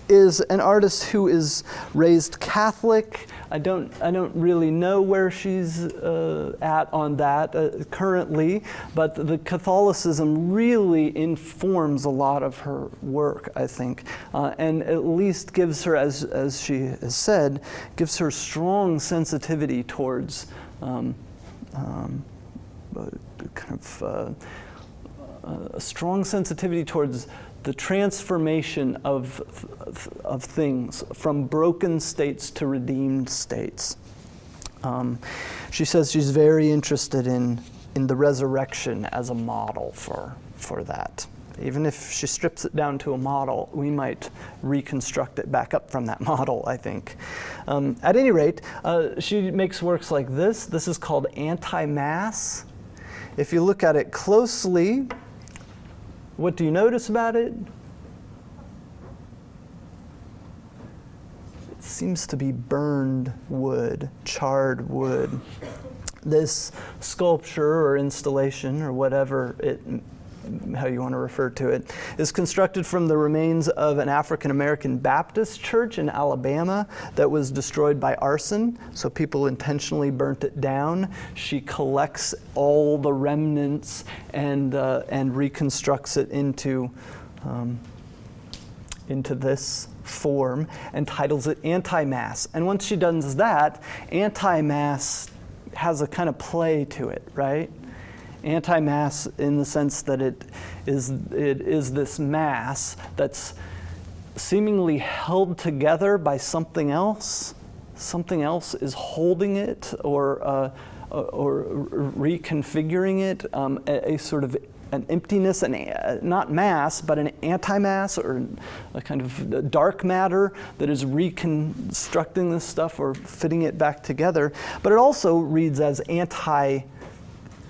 A: is an artist who is raised Catholic. I don't really know where she's at on that currently, but the Catholicism really informs a lot of her work, I think, and at least gives her, as she has said, gives her strong sensitivity towards a strong sensitivity towards the transformation of things from broken states to redeemed states. She says she's very interested in the resurrection as a model for that. Even if she strips it down to a model, we might reconstruct it back up from that model, I think. At any rate, she makes works like this. This is called Anti-Mass. If you look at it closely, what do you notice about it? It seems to be burned wood, charred wood. This sculpture or installation or whatever how you want to refer to it, is constructed from the remains of an African-American Baptist church in Alabama that was destroyed by arson, so people intentionally burnt it down. She collects all the remnants and reconstructs it into this form and titles it Anti-Mass. And once she does that, Anti-Mass has a kind of play to it, right? Anti-mass in the sense that it is this mass that's seemingly held together by something else. Something else is holding it or reconfiguring it, a sort of an emptiness, not mass, but an anti-mass or a kind of dark matter that is reconstructing this stuff or fitting it back together. But it also reads as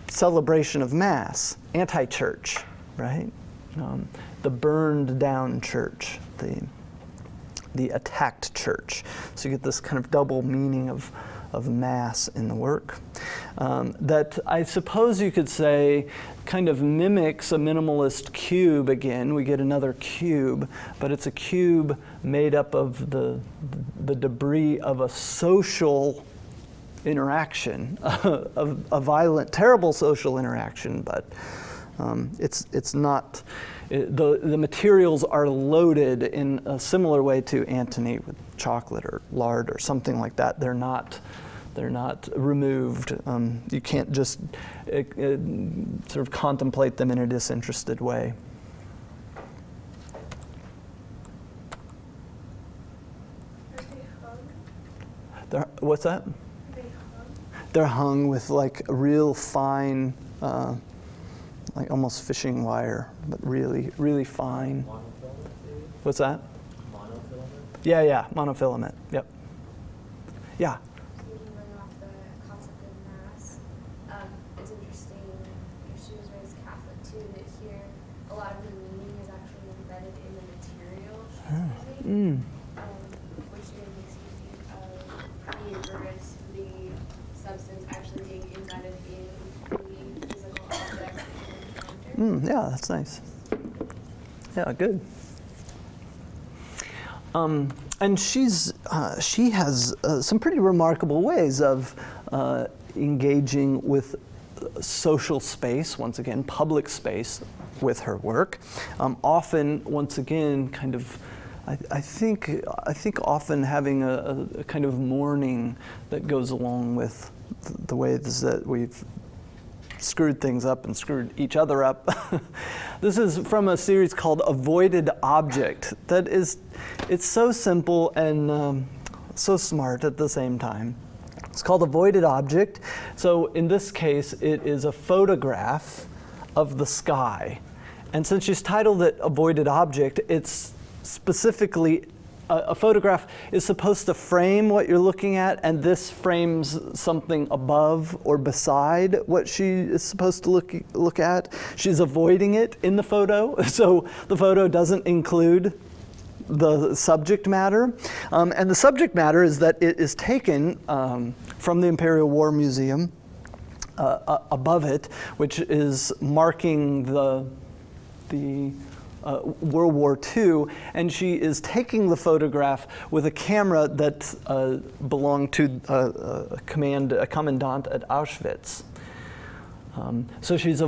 A: celebration of Mass, anti-church, right? The burned down church, the attacked church. So you get this kind of double meaning of Mass in the work that I suppose you could say kind of mimics a minimalist cube again. We get another cube, but it's a cube made up of the debris of a social interaction, a violent, terrible social interaction, but it's not, the materials are loaded in a similar way to Antony with chocolate or lard or something like that. They're not removed. You can't just sort of contemplate them in a disinterested way. What's that? They're hung with like a real fine, like almost fishing wire, but really, really fine.
G: Monofilament, maybe?
A: What's that?
G: Monofilament?
A: Yeah, monofilament. Yep. Yeah.
C: Going off the concept of Mass, it's interesting, she was raised Catholic too, that here a lot of the meaning is actually embedded in the material she's using, which then makes me think of the Eucharist, the substance actually being embedded in the physical objects that you encounter.
A: Yeah, that's nice. Yeah, good. And she has some pretty remarkable ways of engaging with social space, once again, public space with her work. Often, once again, kind of, I think often having a kind of mourning that goes along with the ways that we've screwed things up and screwed each other up. This is from a series called Avoided Object. It's so simple and so smart at the same time. It's called a voided object. So in this case, it is a photograph of the sky. And since she's titled it a voided object, it's specifically a photograph is supposed to frame what you're looking at, and this frames something above or beside what she is supposed to look at. She's avoiding it in the photo, so the photo doesn't include the subject matter. And the subject matter is that it is taken from the Imperial War Museum above it, which is marking the World War II, and she is taking the photograph with a camera that belonged to a commandant at Auschwitz. So she's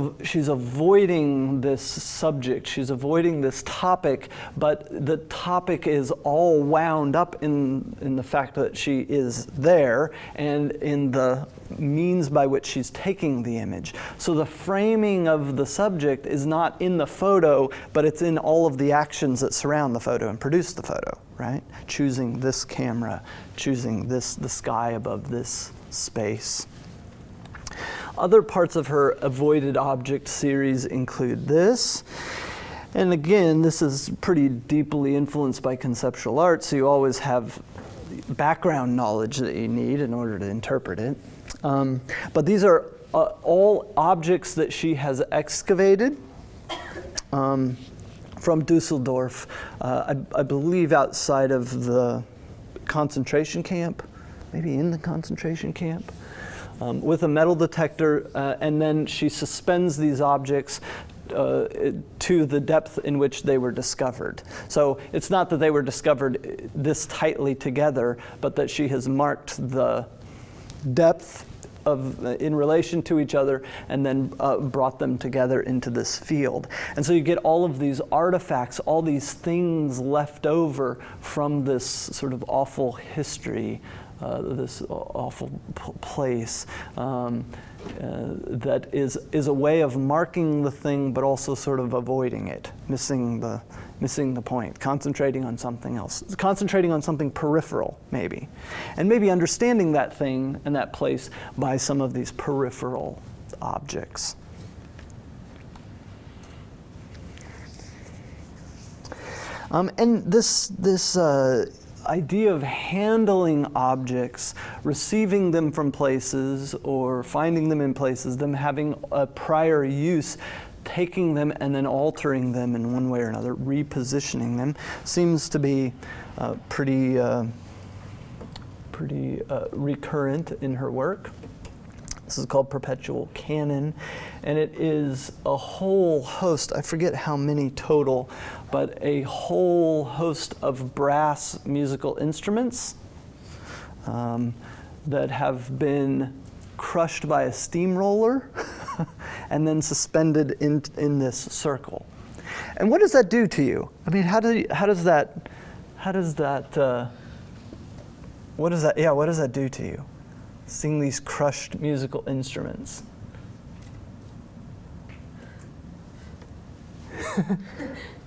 A: avoiding this subject, she's avoiding this topic, but the topic is all wound up in the fact that she is there and in the means by which she's taking the image. So the framing of the subject is not in the photo, but it's in all of the actions that surround the photo and produce the photo, right? Choosing this camera, choosing the sky above this space. Other parts of her avoided object series include this. And again, this is pretty deeply influenced by conceptual art, so you always have background knowledge that you need in order to interpret it. But these are all objects that she has excavated from Dusseldorf, I believe outside of the concentration camp, maybe in the concentration camp. With a metal detector, and then she suspends these objects to the depth in which they were discovered. So it's not that they were discovered this tightly together, but that she has marked the depth in relation to each other and then brought them together into this field. And so you get all of these artifacts, all these things left over from this sort of awful history, this awful place that is a way of marking the thing, but also sort of avoiding it, missing the point, concentrating on something else, concentrating on something peripheral, maybe, and maybe understanding that thing and that place by some of these peripheral objects. And this idea of handling objects, receiving them from places or finding them in places, them having a prior use, taking them and then altering them in one way or another, repositioning them, seems to be pretty recurrent in her work. This is called Perpetual Canon, and it is a whole host, I forget how many total, but a whole host of brass musical instruments that have been crushed by a steamroller and then suspended in this circle. And what does that do to you? I mean, what does that do to you? Seeing these crushed musical instruments.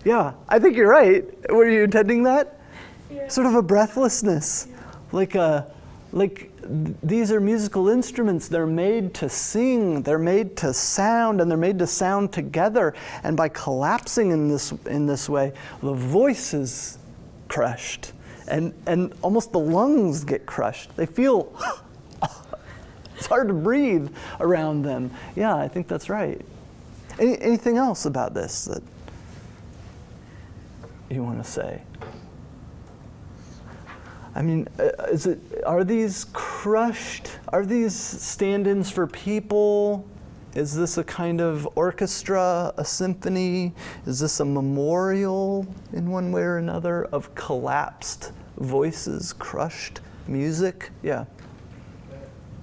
A: Yeah, I think you're right. Were you intending that?
B: Yeah.
A: Sort of a breathlessness. Yeah. Like these are musical instruments. They're made to sing, they're made to sound, and they're made to sound together. And by collapsing in this way, the voice is crushed. And almost the lungs get crushed. They feel it's hard to breathe around them. Yeah, I think that's right. Anything else about this that you want to say? I mean, are these crushed? Are these stand-ins for people? Is this a kind of orchestra, a symphony? Is this a memorial in one way or another of collapsed voices, crushed music? Yeah.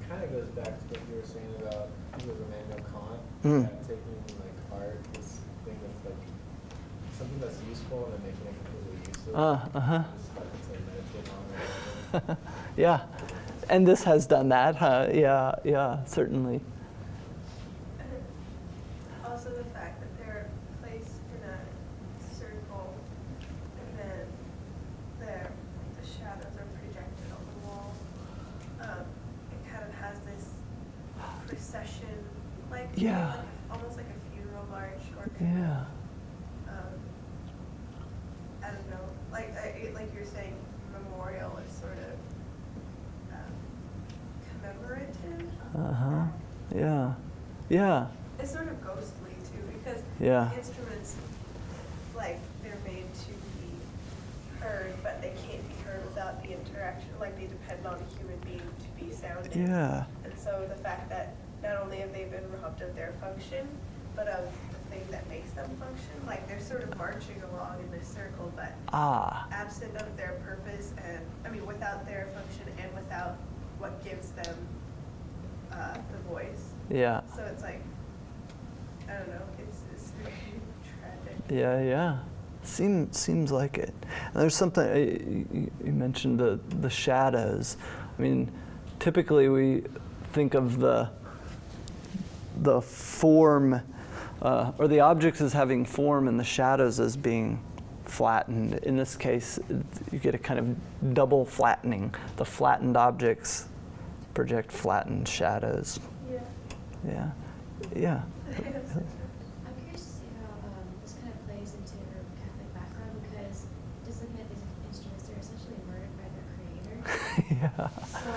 G: Kind of goes back to what you were saying about Immanuel Kant, taking like art, this thing that's like something that's useful and then making it completely useless. Just to meditate on it.
A: Yeah, and this has done that, huh? Yeah, certainly.
B: Also the fact that they're placed in a circle and then the shadows are projected on the wall. It procession, like
A: Yeah.
B: like almost like a funeral march or
A: Yeah.
B: I don't know, like like you're saying, memorial is sort of commemorative.
A: Uh-huh. Yeah. Yeah.
B: It's sort of ghostly too, because
A: Yeah.
B: instruments, like, they're made to be heard, but they can't be heard without the interaction. Like, they depend on a human being to be sounded.
A: Yeah.
B: And so the fact that not only have they been robbed of their function, but of the thing that makes them function, like they're sort of marching along in this circle, but absent of their purpose, and I mean without their function and without what gives them the voice.
A: Yeah.
B: So it's like, I don't know, it's really tragic.
A: Yeah, yeah. Seems like it. And there's something, you mentioned the shadows. I mean, typically we think of the form, or the objects as having form and the shadows as being flattened. In this case, you get a kind of double flattening. The flattened objects project flattened shadows.
B: Yeah.
A: Yeah. Yeah.
F: I'm curious to see how this kind of plays into her Catholic background, because just looking at these instruments, they're essentially murdered by their creator.
A: Yeah.
F: So,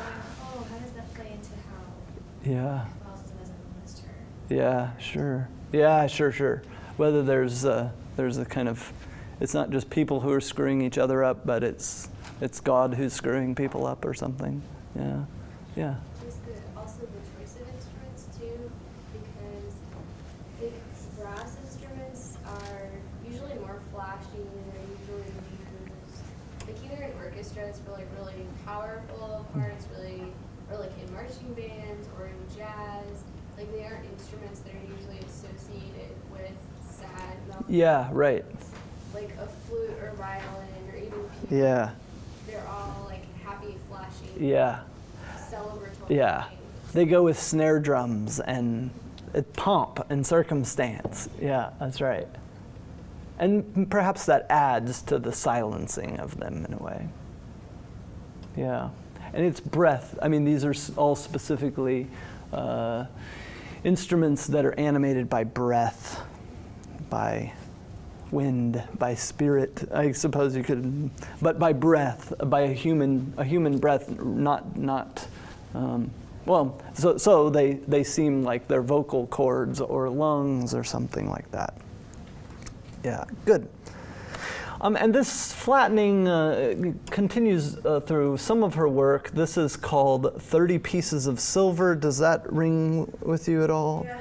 F: how does that play into how
A: Yeah.
F: Catholicism has influenced her?
A: Yeah, sure. Yeah, sure. Whether there's a kind of, it's not just people who are screwing each other up, but it's God who's screwing people up or something. Yeah. Yeah.
C: Just also the choice of instruments too, because the brass instruments are usually more flashy and they're usually used, like either in orchestras for like really powerful parts, or like in marching bands or in jazz. Like they aren't instruments that are usually associated with sad melodies.
A: Yeah, right.
C: Like a flute or violin or even piano.
A: Yeah.
C: They're all like happy, flashy.
A: Yeah.
C: Celebratory.
A: Yeah.
C: things.
A: They go with snare drums and pomp and circumstance. Yeah, that's right. And perhaps that adds to the silencing of them in a way. Yeah. And it's breath. I mean, these are all specifically instruments that are animated by breath, by wind, by spirit, I suppose you could, but by breath, by a human breath, not well, so they seem like they're vocal cords or lungs or something like that. Yeah, good. And this flattening continues through some of her work. This is called 30 Pieces of Silver. Does that ring with you at all?
B: Yeah.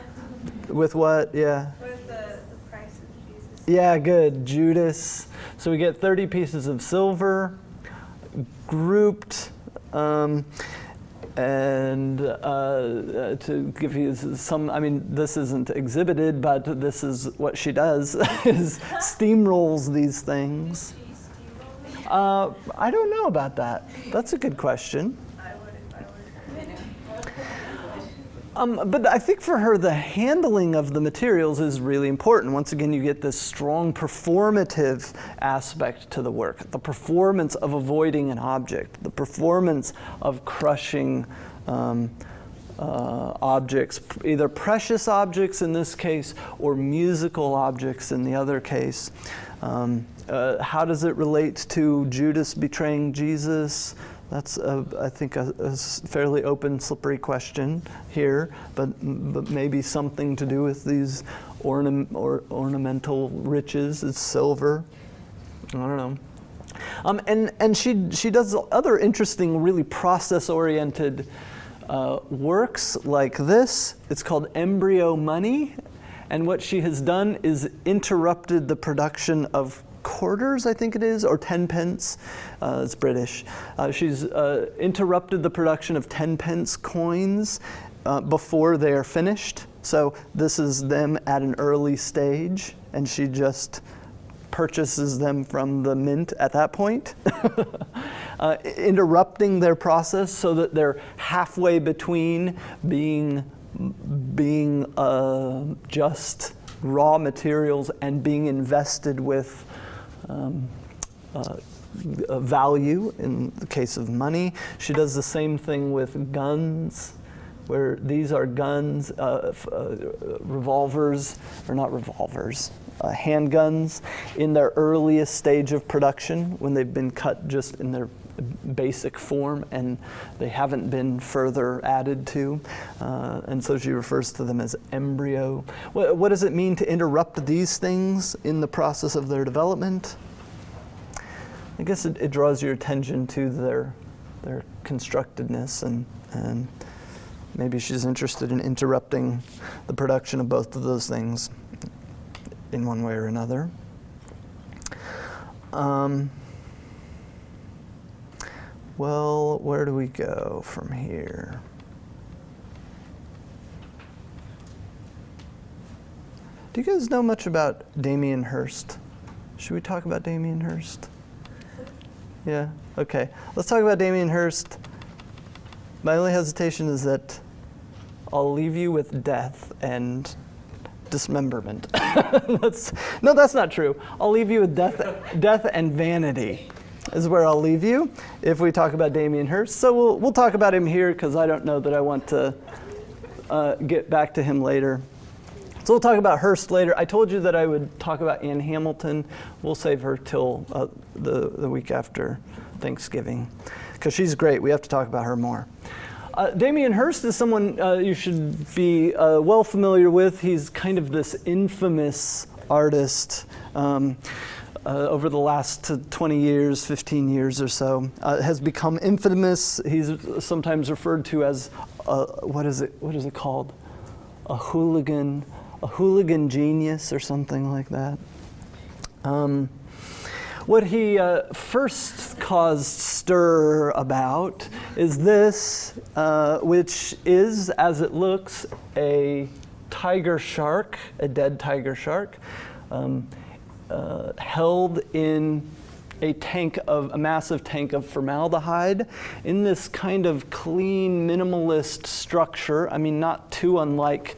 A: With what? Yeah.
B: With the price of Jesus.
A: Yeah, good. Judas. So we get 30 pieces of silver grouped. And to give you some, I mean, this isn't exhibited, but this is what she does, is steamrolls these things. I don't know about that. That's a good question.
B: I would if I were
A: But I think for her, the handling of the materials is really important. Once again, you get this strong performative aspect to the work, the performance of avoiding an object, the performance of crushing objects, either precious objects in this case or musical objects in the other case. How does it relate to Judas betraying Jesus? That's, I think, a fairly open, slippery question here, but maybe something to do with these ornamental riches. It's silver. I don't know. And she does other interesting, really process-oriented works like this. It's called Embryo Money, and what she has done is interrupted the production of quarters, I think it is, or 10 pence. It's British. She's interrupted the production of 10 pence coins before they are finished. So this is them at an early stage, and she just purchases them from the mint at that point, interrupting their process so that they're halfway between being just raw materials and being invested with value in the case of money. She does the same thing with guns, where these are guns, revolvers, or not revolvers, handguns in their earliest stage of production when they've been cut just in their basic form and they haven't been further added to. And so she refers to them as embryo. What does it mean to interrupt these things in the process of their development? I guess it draws your attention to their constructedness, and maybe she's interested in interrupting the production of both of those things in one way or another. Well, where do we go from here? Do you guys know much about Damien Hirst? Should we talk about Damien Hirst? Yeah, okay. Let's talk about Damien Hirst. My only hesitation is that I'll leave you with death and dismemberment. That's not true. I'll leave you with death and vanity is where I'll leave you if we talk about Damien Hirst. So we'll talk about him here because I don't know that I want to get back to him later. So we'll talk about Hirst later. I told you that I would talk about Anne Hamilton. We'll save her till the week after Thanksgiving because she's great. We have to talk about her more. Damien Hirst is someone you should be well familiar with. He's kind of this infamous artist over the last 20 years, 15 years or so. Has become infamous. He's sometimes referred to as, what is it called? A hooligan genius or something like that. What he first caused stir about is this, which is, as it looks, a tiger shark, a dead tiger shark, held in a massive tank of formaldehyde in this kind of clean, minimalist structure. I mean, not too unlike,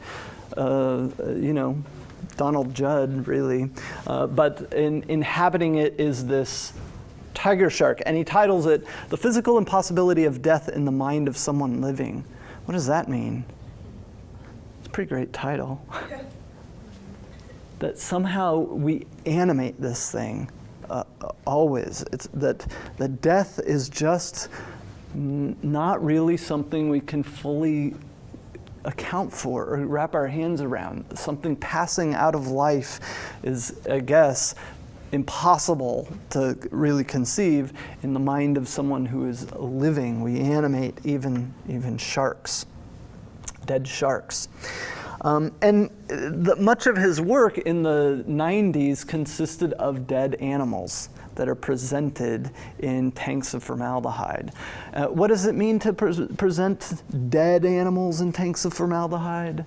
A: Donald Judd, really. But inhabiting it is this tiger shark, and he titles it, "The Physical Impossibility of Death in the Mind of Someone Living." What does that mean? It's a pretty great title. That somehow we animate this thing always. It's that death is just not really something we can fully account for or wrap our hands around. Something passing out of life is, I guess, impossible to really conceive in the mind of someone who is living. We animate even sharks, dead sharks. And much of his work in the 90s consisted of dead animals that are presented in tanks of formaldehyde. What does it mean to present dead animals in tanks of formaldehyde?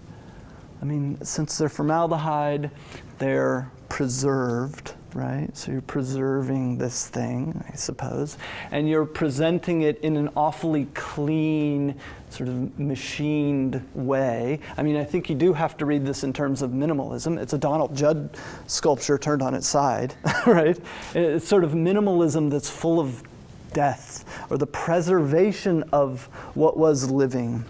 A: I mean, since they're formaldehyde, they're preserved, right? So you're preserving this thing, I suppose, and you're presenting it in an awfully clean, sort of machined way. I mean, I think you do have to read this in terms of minimalism. It's a Donald Judd sculpture turned on its side, right? It's sort of minimalism that's full of death, or the preservation of what was living.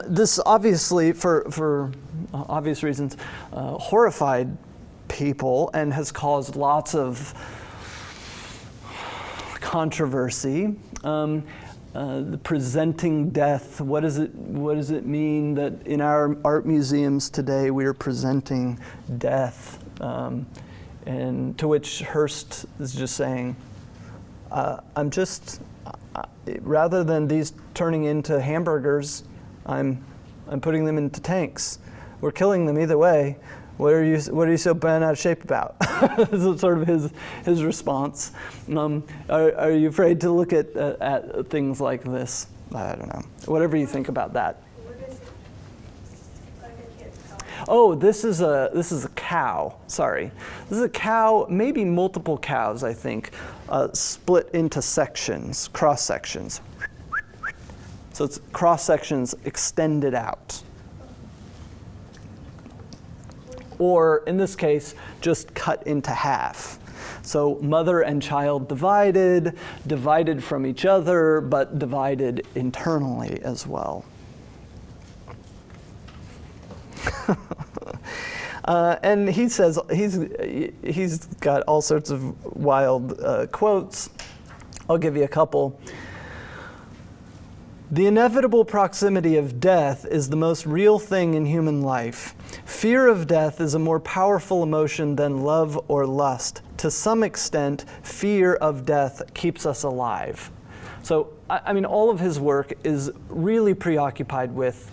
A: This obviously, for obvious reasons, horrified people and has caused lots of controversy. The presenting death. What does it mean that in our art museums today we are presenting death? And to which Hirst is just saying, rather than these turning into hamburgers, I'm putting them into tanks. We're killing them either way. What are you so bent out of shape about? This is sort of his response. Are you afraid to look at things like this? I don't know. Whatever you think about that.
B: What is it? Like, I can't tell.
A: Oh, this is a cow. Sorry, this is a cow. Maybe multiple cows. I think split into sections, cross sections. So it's cross sections extended out. Or in this case, just cut into half. So mother and child divided from each other, but divided internally as well. And he says, he's got all sorts of wild quotes. I'll give you a couple. The inevitable proximity of death is the most real thing in human life. Fear of death is a more powerful emotion than love or lust. To some extent, fear of death keeps us alive. So, I mean, all of his work is really preoccupied with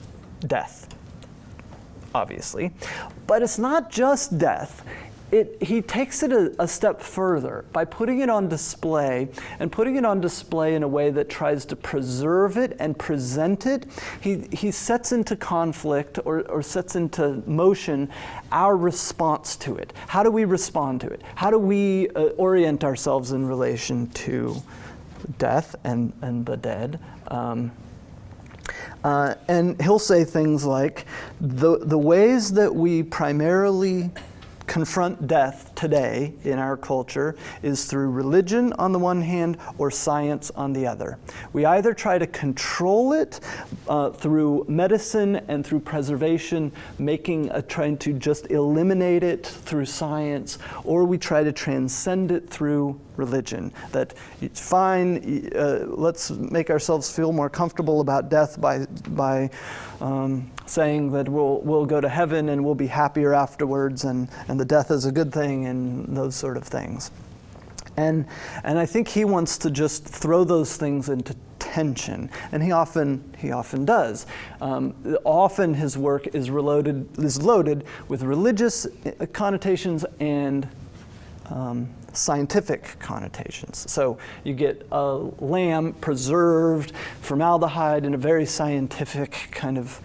A: death, obviously. But it's not just death. He takes it a step further by putting it on display, and putting it on display in a way that tries to preserve it and present it. He sets into conflict or sets into motion our response to it. How do we respond to it? How do we orient ourselves in relation to death and the dead? And he'll say things like, the ways that we primarily confront death today in our culture is through religion on the one hand or science on the other. We either try to control it through medicine and through preservation, trying to just eliminate it through science, or we try to transcend it through religion. That it's fine, let's make ourselves feel more comfortable about death by saying that we'll go to heaven and we'll be happier afterwards, and the death is a good thing, and those sort of things. And I think he wants to just throw those things into tension, and he often does. Often his work is loaded with religious connotations and scientific connotations. So you get a lamb preserved, formaldehyde in a very scientific kind of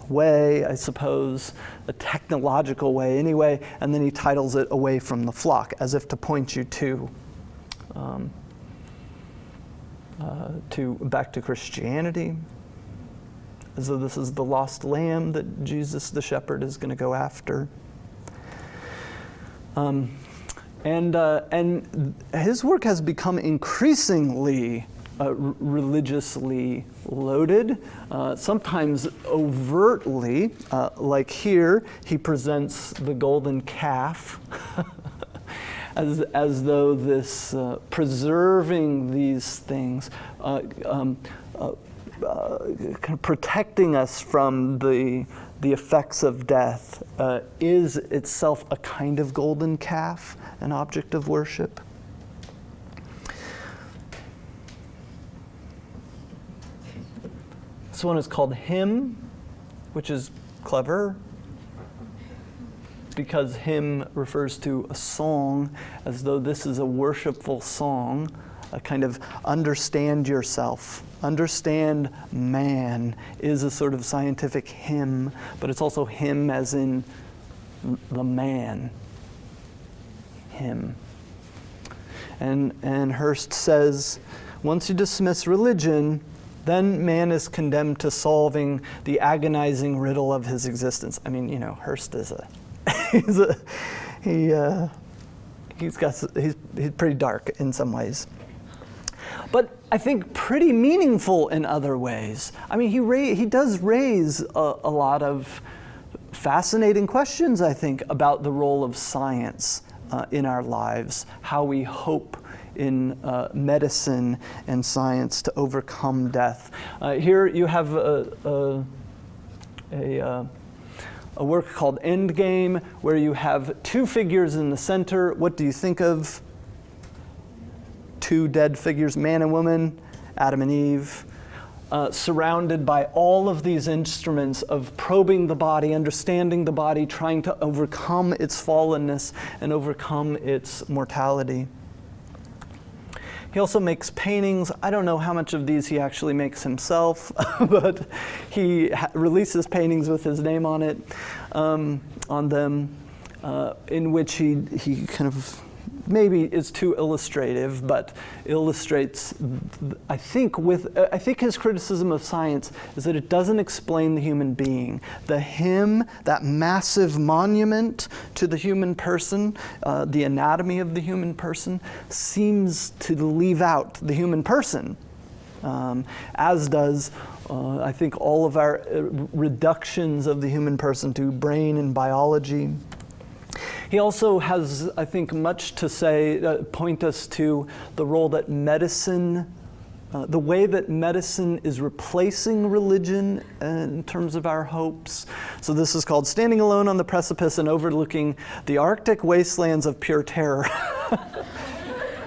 A: way, I suppose, a technological way anyway, and then he titles it Away from the Flock, as if to point you to back to Christianity, as though this is the lost lamb that Jesus the shepherd is going to go after. And his work has become increasingly religiously loaded, sometimes overtly, like here, he presents the golden calf as though this preserving these things, kind of protecting us from the effects of death, is itself a kind of golden calf, an object of worship. This one is called Hymn, which is clever, because hymn refers to a song, as though this is a worshipful song, a kind of understand yourself. Understand man is a sort of scientific hymn, but it's also hymn as in the man. Hymn. And Hirst says, once you dismiss religion, then man is condemned to solving the agonizing riddle of his existence. I mean, Hirst is he's pretty dark in some ways, but I think pretty meaningful in other ways. I mean, he does raise a lot of fascinating questions, I think, about the role of science in our lives, how we hope in medicine and science to overcome death. Here you have a work called Endgame, where you have two figures in the center. What do you think of? Two dead figures, man and woman, Adam and Eve, surrounded by all of these instruments of probing the body, understanding the body, trying to overcome its fallenness and overcome its mortality. He also makes paintings. I don't know how much of these he actually makes himself, but he releases paintings with his name on it, on them, in which he kind of maybe is too illustrative, but illustrates, I think his criticism of science is that it doesn't explain the human being. The hymn, that massive monument to the human person, the anatomy of the human person, seems to leave out the human person, as does I think all of our reductions of the human person to brain and biology. He also has, I think, much to say, point us to the role that medicine, the way that medicine is replacing religion in terms of our hopes. So this is called Standing Alone on the Precipice and Overlooking the Arctic Wastelands of Pure Terror.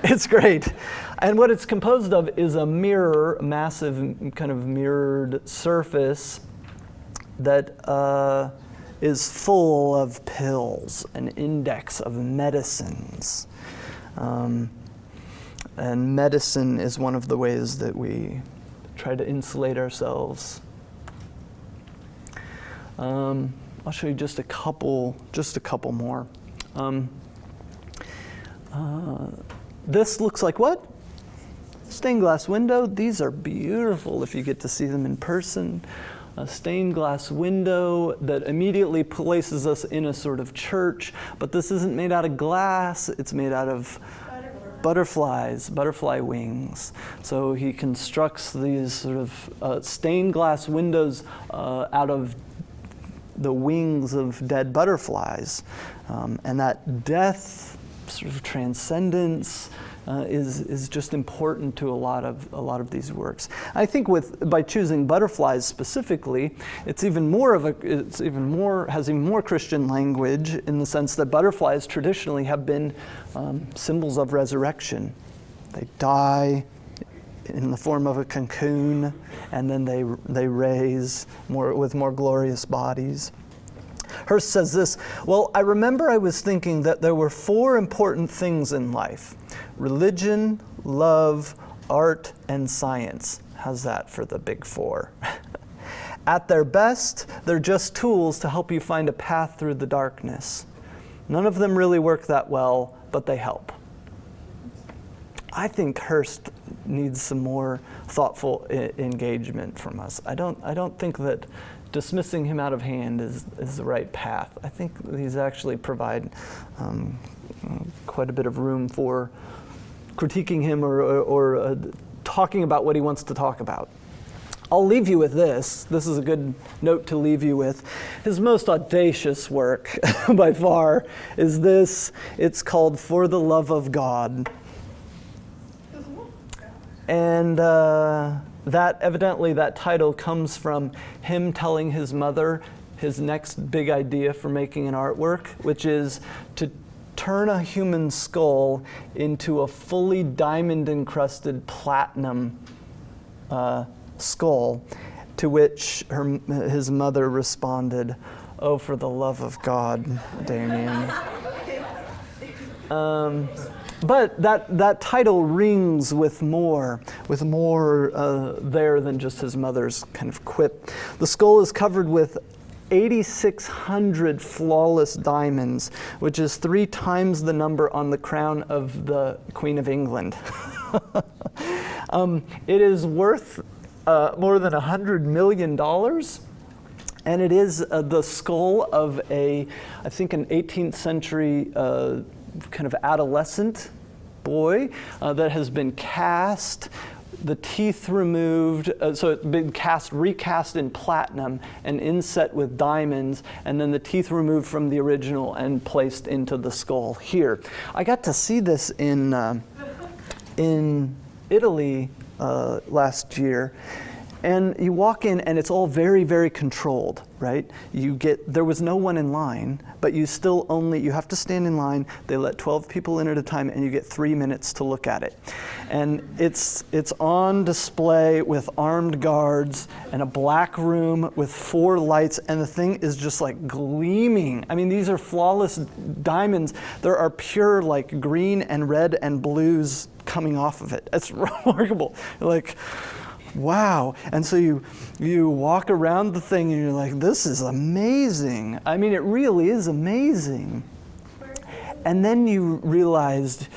A: It's great. And what it's composed of is a mirror, a massive kind of mirrored surface that is full of pills, an index of medicines. And medicine is one of the ways that we try to insulate ourselves. I'll show you just a couple more. This looks like what? Stained glass window. These are beautiful if you get to see them in person. A stained glass window that immediately places us in a sort of church, but this isn't made out of glass, it's made out of butterfly wings. So he constructs these sort of stained glass windows out of the wings of dead butterflies. And that death, sort of transcendence, is just important to a lot of these works. I think by choosing butterflies specifically, has even more Christian language in the sense that butterflies traditionally have been symbols of resurrection. They die in the form of a cocoon, and then they raise with more glorious bodies. Hirst says this, well, I remember I was thinking that there were 4 important things in life: religion, love, art, and science. How's that for the big 4? At their best, they're just tools to help you find a path through the darkness. None of them really work that well, but they help. I think Hirst needs some more thoughtful engagement from us. I don't think that dismissing him out of hand is the right path. I think these actually provide quite a bit of room for critiquing him or talking about what he wants to talk about. I'll leave you with this. This is a good note to leave you with. His most audacious work by far is this. It's called For the Love of God. And that title comes from him telling his mother his next big idea for making an artwork, which is to turn a human skull into a fully diamond-encrusted platinum skull, to which his mother responded, "Oh, for the love of God, Damien." But that title rings with more there than just his mother's kind of quip. The skull is covered with 8,600 flawless diamonds, which is 3 times the number on the crown of the Queen of England. It is worth more than $100 million. And it is the skull of I think an 18th century kind of adolescent boy that has been cast, the teeth removed, so it's been recast in platinum and inset with diamonds, and then the teeth removed from the original and placed into the skull here. I got to see this in Italy last year. And you walk in and it's all very, very controlled, right? There was no one in line, but you have to stand in line. They let 12 people in at a time and you get 3 minutes to look at it. And it's on display with armed guards and a black room with 4 lights, and the thing is just like gleaming. I mean, these are flawless diamonds. There are pure like green and red and blues coming off of it. It's remarkable. Like, wow. And so you walk around the thing and you're like, this is amazing. I mean, it really is amazing. And then you realized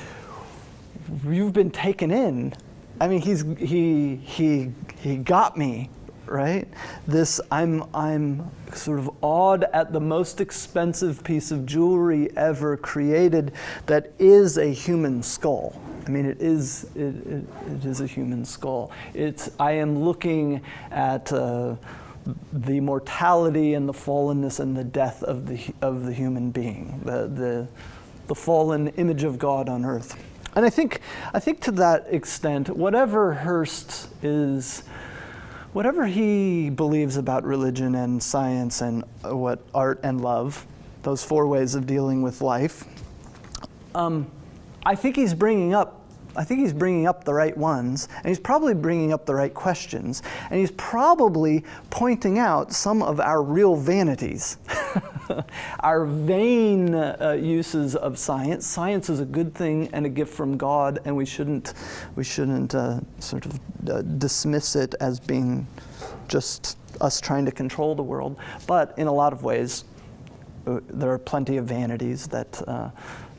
A: you've been taken in. I mean, he got me right? This, I'm sort of awed at the most expensive piece of jewelry ever created that is a human skull. I mean, it is a human skull. I am looking at the mortality and the fallenness and the death of the human being, the fallen image of God on earth. And I think to that extent, whatever he believes about religion and science and what art and love, those four ways of dealing with life, I think he's bringing up the right ones, and he's probably bringing up the right questions, and he's probably pointing out some of our real vanities, our vain uses of science. Science is a good thing and a gift from God, and we shouldn't sort of dismiss it as being just us trying to control the world. But in a lot of ways, there are plenty of vanities that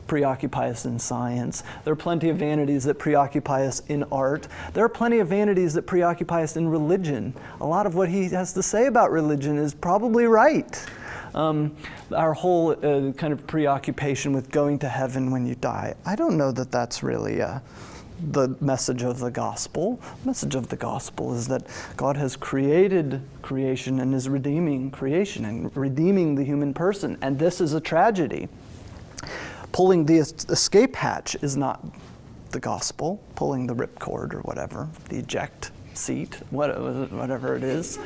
A: preoccupy us in science. There are plenty of vanities that preoccupy us in art. There are plenty of vanities that preoccupy us in religion. A lot of what he has to say about religion is probably right. Our whole kind of preoccupation with going to heaven when you die, I don't know that that's really the message of the gospel. The message of the gospel is that God has created creation and is redeeming creation and redeeming the human person, and this is a tragedy. Pulling the escape hatch is not the gospel. Pulling the ripcord or whatever, the eject seat, whatever it is.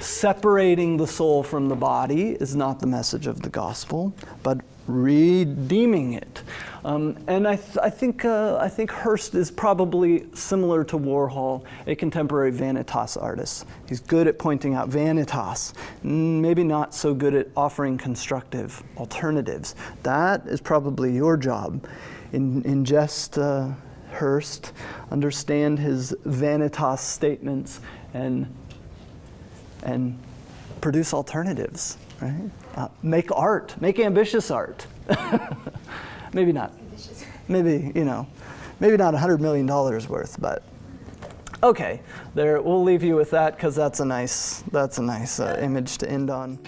A: Separating the soul from the body is not the message of the gospel, but redeeming it. And I think Hirst is probably similar to Warhol, a contemporary vanitas artist. He's good at pointing out vanitas, maybe not so good at offering constructive alternatives. That is probably your job. Ingest Hirst, understand his vanitas statements, and produce alternatives, right? Make art, make ambitious art. Maybe not. Maybe not $100 million worth, but okay. There, we'll leave you with that because that's a nice image to end on.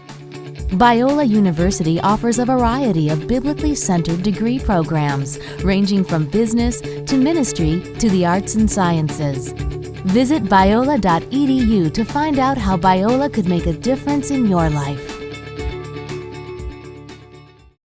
H: Biola University offers a variety of biblically centered degree programs, ranging from business to ministry to the arts and sciences. Visit biola.edu to find out how Biola could make a difference in your life.